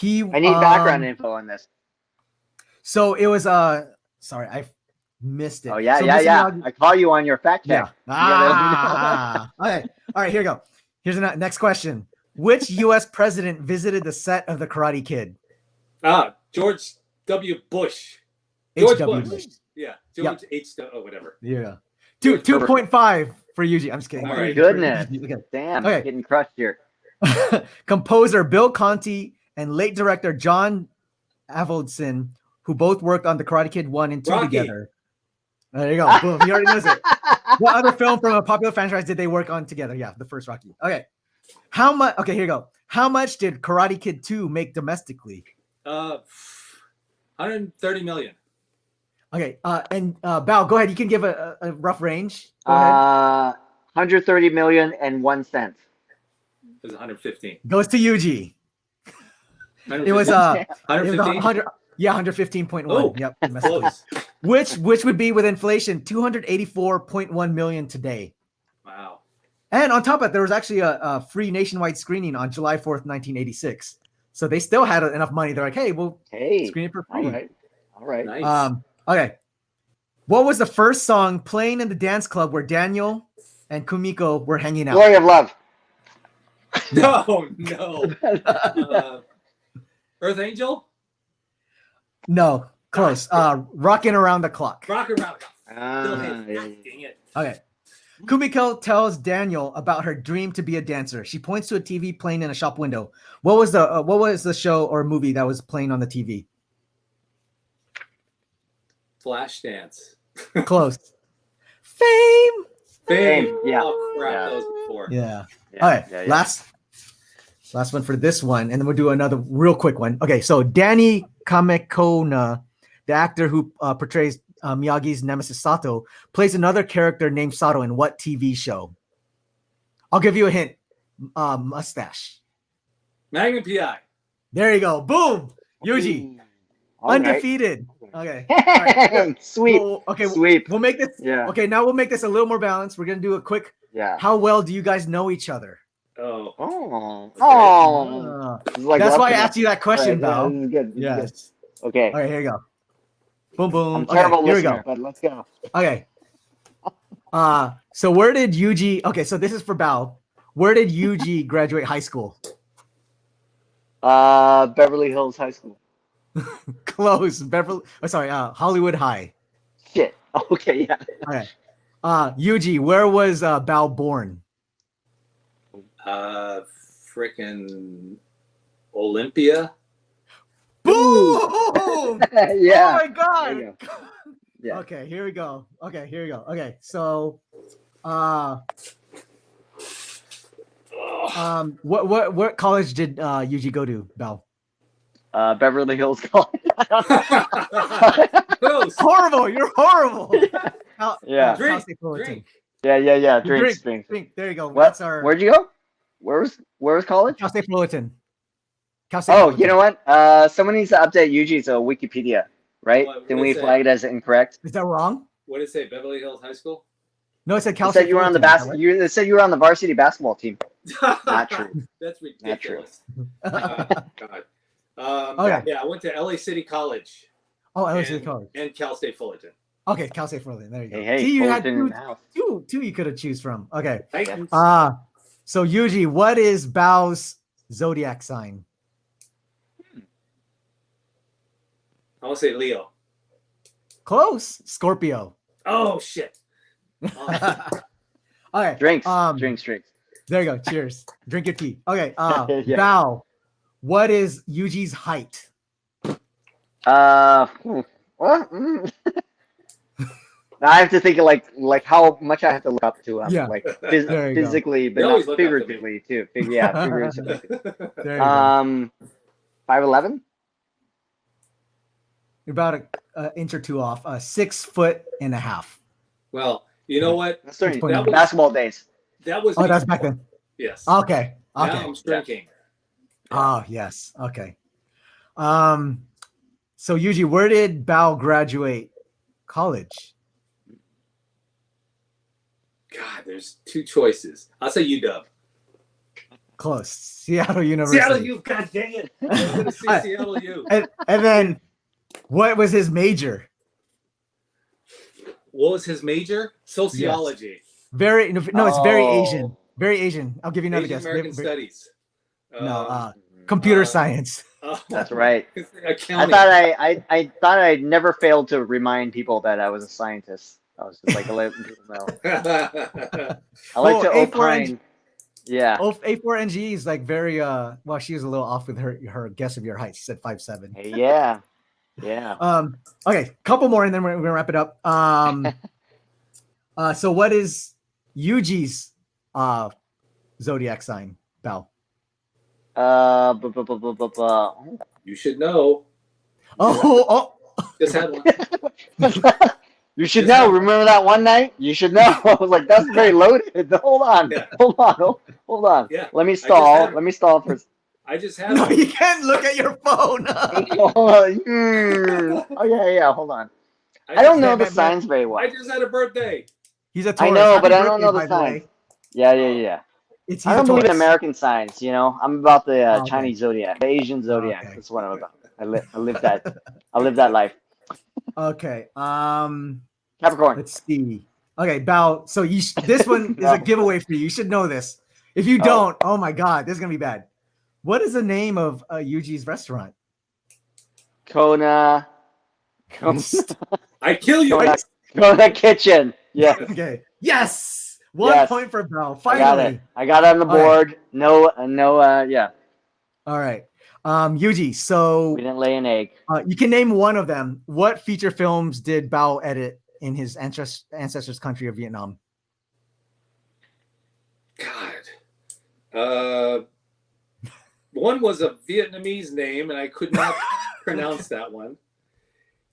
I need background info on this. So it was sorry, I missed it. Oh yeah, so yeah. I call you on your fact check. Yeah. Okay. All right, here we go. Here's the next question. Which US president visited the set of the Karate Kid? George W. Bush. George Bush. Yeah, George H. Whatever. Yeah. 2.5 for Yuji. I'm just kidding. Oh my goodness. Damn, okay. Getting crushed here. Composer Bill Conti and late director John Avildsen, who both worked on the Karate Kid 1 and 2 Rocky. together. There you go. Boom. He already knows it. What other film from a popular franchise did they work on together? Yeah, the first Rocky. Okay. How much? Okay, here you go. How much did Karate Kid 2 make domestically? 130 million. Okay. And Bao, go ahead. You can give a rough range. Go 130 million and 1 cent. It was 115. Goes to Yuji. It was 115. Yeah, 115.1. Oh, yep. Which would be with inflation 284.1 million today. Wow. And on top of it, there was actually a free nationwide screening on July 4th, 1986. So they still had enough money. They're like, hey, we'll screen it for free. All right. Nice. Okay. What was the first song playing in the dance club where Daniel and Kumiko were hanging out? Glory of Love. No. Earth Angel? No, close. Rocking Around the Clock. Rock Around. Yeah. Dang it. Okay. Kumiko tells Daniel about her dream to be a dancer. She points to a TV playing in a shop window. What was the show or movie that was playing on the TV? Flashdance. Close. Fame. Yeah. Oh, crap. That was before. Yeah. All right. Yeah. Last one for this one, and then we'll do another real quick one. Okay. So Danny Kamekona, the actor who portrays Miyagi's nemesis Sato, plays another character named Sato in what TV show? I'll give you a hint. Mustache. Magnum PI. There you go. Boom. Yuji. All right. Undefeated. Okay. All right. Sweep. Sweep. We'll make this. Yeah. Okay. Now we'll make this a little more balanced. We're gonna do a quick. Yeah. How well do you guys know each other? Oh. Okay. That's why I asked you that question, Bao. This is good. Yes. Okay. All right. Here you go. Boom, boom. I'm terrible here we listener, go. but let's go. Okay. So where did Yuji? Okay, so this is for Bao. Where did Yuji graduate high school? Beverly Hills High School. Close. Hollywood High. Shit. Okay, yeah. Okay. Yuji, where was Bao born? Frickin' Olympia. Boom! Yeah. Oh my god. There you go. Yeah. Okay, here we go. Okay, so what college did Yuji go to, Bao? Beverly Hills College. Horrible. You're horrible. Yeah. Drink. Yeah. Drinks. There you go. What? Where'd you go? Where was college? Cal State Fullerton. You know what? Someone needs to update Yuji's Wikipedia, right? Didn't we flag it as incorrect? Is that wrong? What did it say? Beverly Hills High School? No, it said Cal It State. said you were on the It said you were on the varsity basketball team. Not true. That's ridiculous. God. Okay. Yeah, I went to LA City College. Oh, LA City College. And Cal State Fullerton. Okay, Cal State Fullerton. There you go. Hey, See, you had Fullerton in the house. two you could have choose from. Okay. Titans. So Yuji, what is Bao's zodiac sign? I want to say Leo. Close. Scorpio. Oh shit. All right. Drinks. There you go. Cheers. Drink your tea. Okay. Yeah. Bao, what is Yuji's height? What? Now I have to think of like how much I have to look up to him. Yeah. Like There you physically, go. but You always not look up to me. figuratively too. Yeah, figuratively. There you go. 5'11". You're about an inch or two off. 6'1.5". Well, you know what? That's during That was- basketball days. That was. Oh, that's back then. Yes. Okay. Now Okay. I'm drinking. Oh, yes. Okay. So Yuji, where did Bao graduate college? God, there's two choices. I'll say UW. Close. Seattle University. Seattle U. God dang it. I was going to say Seattle U. And then what was his major? What was his major? Sociology. Very no, it's very Asian. Very Asian. I'll give you another Asian guess. American Studies. No, computer science. That's right. Accounting. I thought I'd never failed to remind people that I was a scientist. I was just like letting people know. I like to opine. Yeah. A4NG is like very well, she was a little off with her guess of your height. She said 5'7". Hey, yeah. Yeah. Okay, couple more and then we're gonna wrap it up. So what is Yuji's zodiac sign, Bao? You should know. Oh. Just had one. You should know. Remember that one night? You should know. I was like, that's very loaded. Hold on. Yeah. Hold on. Yeah. Let me stall. Let me stall for. I just had No, one. you can't look at your phone. Oh yeah. Hold on. I don't know the signs very well. I just had a birthday. He's a Taurus. I know, but Happy I don't birthday, know the by way. signs. Yeah. He's I a don't believe in Taurus. American signs. You know, I'm about the Okay. Chinese zodiac, the Asian zodiac. Okay. That's what I'm about. I live that. I live that life. Okay. Capricorn. Let's see. Okay, Bao. So this one is a giveaway for you. You should know this. If you don't, oh my God, this is gonna be bad. What is the name of Yuji's restaurant? Kona. I kill you. Kona Kitchen. Yeah. Okay. Yes. One point for Bao. Finally. I got it on the board. Right. Yeah. All right. Yuji, so we didn't lay an egg. You can name one of them. What feature films did Bao edit in his ancestors' country of Vietnam? God. One was a Vietnamese name, and I could not pronounce that one.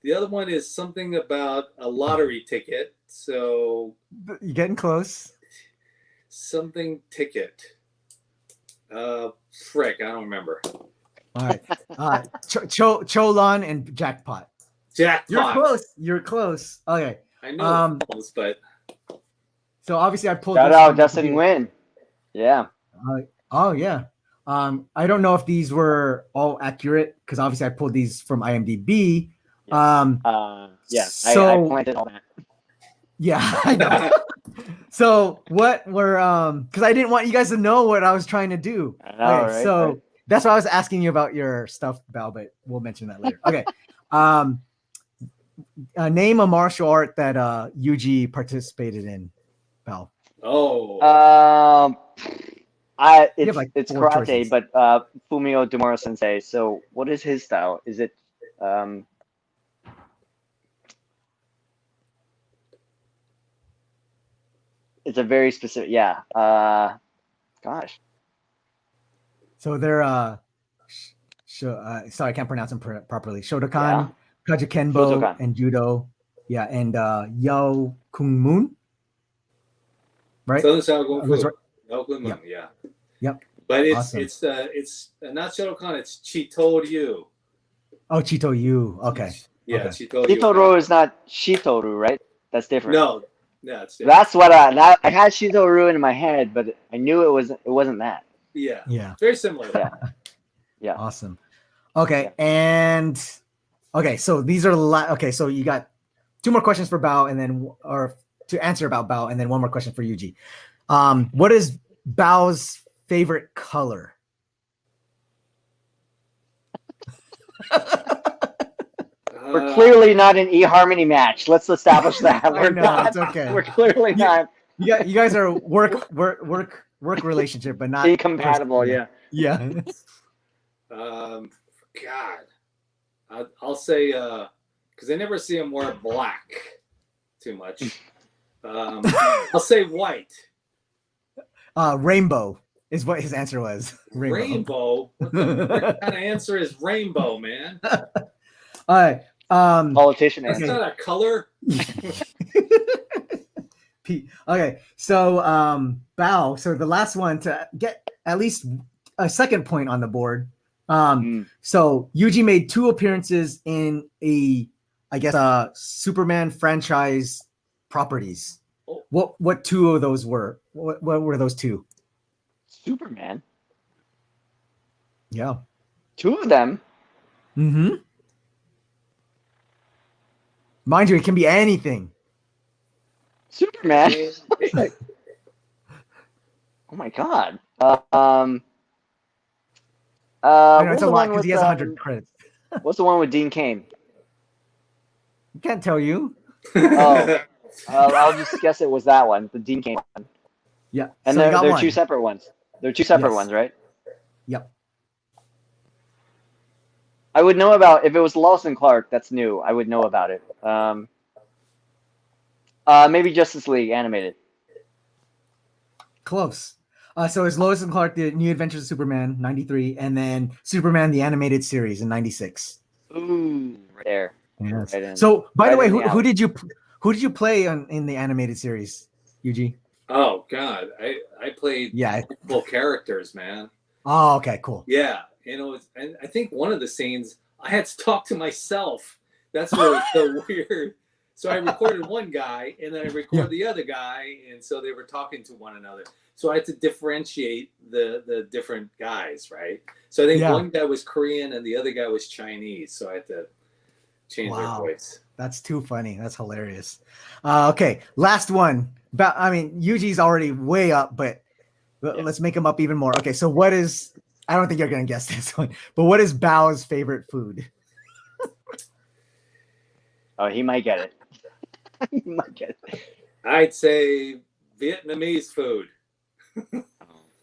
The other one is something about a lottery ticket. So you're getting close. Something ticket. Frick, I don't remember. All right. Cholan and Jackpot. Jackpot. You're close. You're close. Okay. I know those, but so obviously I pulled. Shout out Justin Nguyen. Yeah. Oh yeah. I don't know if these were all accurate because obviously I pulled these from IMDb. Yeah. So I planted all that. Yeah, I know. So what were because I didn't want you guys to know what I was trying to do. I know, okay, right? So right. That's why I was asking you about your stuff, Bao, but we'll mention that later. Okay. Name a martial art that Yuji participated in, Bao. Oh. It's karate, choices. But Fumio Demura Sensei. So what is his style? Is it it's a very specific, yeah. Gosh. So they're sorry, I can't pronounce them properly. Shotokan, Kajukenbo, and Judo. Yeah, and Yao Kung Moon. Right? Southern Style Kung Fu. Right. Yao Kung Moon, yeah. Yep. But it's awesome. It's not Shotokan, it's Chito-ryu. Oh, Chito-ryu. Okay. Yeah, okay. Chito-ryu. Chito-ryu is not Shito-ryu, right? That's different. No. Yeah, it's different. That's what I had Shito-ryu in my head, but I knew it wasn't that. Yeah. Yeah. Very similar. Yeah. Yeah. Awesome. Okay, and okay, so these are okay, so you got two more questions for Bao and then or to answer about Bao and then one more question for Yuji. What is Bao's favorite color? We're clearly not an eHarmony match. Let's establish that. We're not. It's okay. We're clearly not. You guys are work relationship, but not incompatible. Yeah. Yeah. God, I'll say because I never see him wear black too much. I'll say white. Rainbow is what his answer was. Rainbow. What kind of answer is rainbow, man? All right. Politician. That's not a color. Okay, so Bao. So the last one to get at least a second point on the board. So Yuji made 2 appearances in Superman franchise properties. Oh. What 2 of those were? What were those 2? Superman. Yeah. 2 of them. Mm-hmm. Mind you, it can be anything. Superman. Oh my God. I know it's a lot because he has 100 credits. What's the one with Dean Cain? I can't tell you. I'll just guess it was that one, the Dean Cain one. Yeah. And so they're 2 separate ones. They're 2 separate ones, right? Yep. I would know about if it was Lois and Clark. That's new. I would know about it. Maybe Justice League animated. Close. So it's Lois and Clark, The New Adventures of Superman, 93, and then Superman, the animated series in 96. Ooh, right there. Yes. Right in, so, by right the way, who the did you play in the animated series, Yuji? Oh God, I played multiple characters, man. Oh, okay, cool. Yeah, and I think one of the scenes I had to talk to myself. That's what was so weird. So I recorded one guy, and then I recorded the other guy, and so they were talking to one another. So I had to differentiate the different guys, right? So I think one guy was Korean and the other guy was Chinese. So I had to change their voice. That's too funny. That's hilarious. Okay, last one. Yuji's already way up, but let's make him up even more. Okay, so what is? I don't think you're gonna guess this one, but what is Bao's favorite food? Oh, he might get it. He might get it. I'd say Vietnamese food.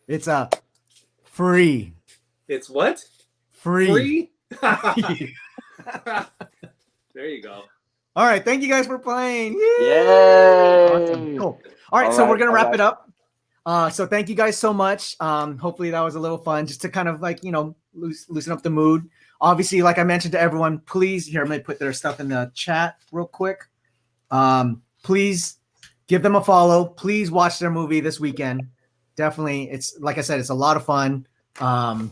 It's free. It's what? Free. There you go. All right, thank you guys for playing. Yay! Awesome. Cool. All right, so we're gonna wrap it up. So thank you guys so much. Hopefully that was a little fun, just to kind of like loosen up the mood. Obviously, like I mentioned to everyone, please I'm gonna put their stuff in the chat real quick. Please give them a follow. Please watch their movie this weekend. Definitely, it's like I said, it's a lot of fun. Definitely.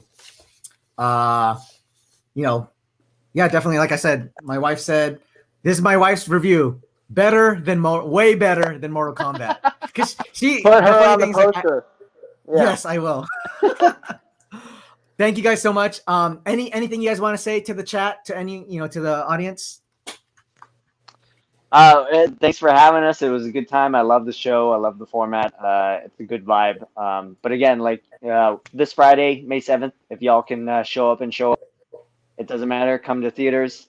Like I said, my wife said, this is my wife's review. Way better than Mortal Kombat. Because she put her on the poster. Yes, I will. Thank you guys so much. Anything you guys want to say to the chat, to to the audience? Thanks for having us. It was a good time. I love the show. I love the format. It's a good vibe. But again, this Friday, May 7th, if y'all can show up, it doesn't matter. Come to theaters.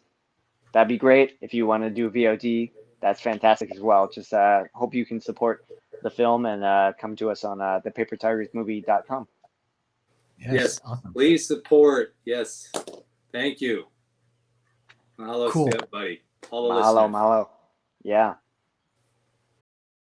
That'd be great. If you want to do VOD, that's fantastic as well. Just hope you can support the film and come to us on thepapertigersmovie.com. Yes. Awesome. Please support. Yes. Thank you. Mahalo, cool. buddy. All the Mahalo. Yeah.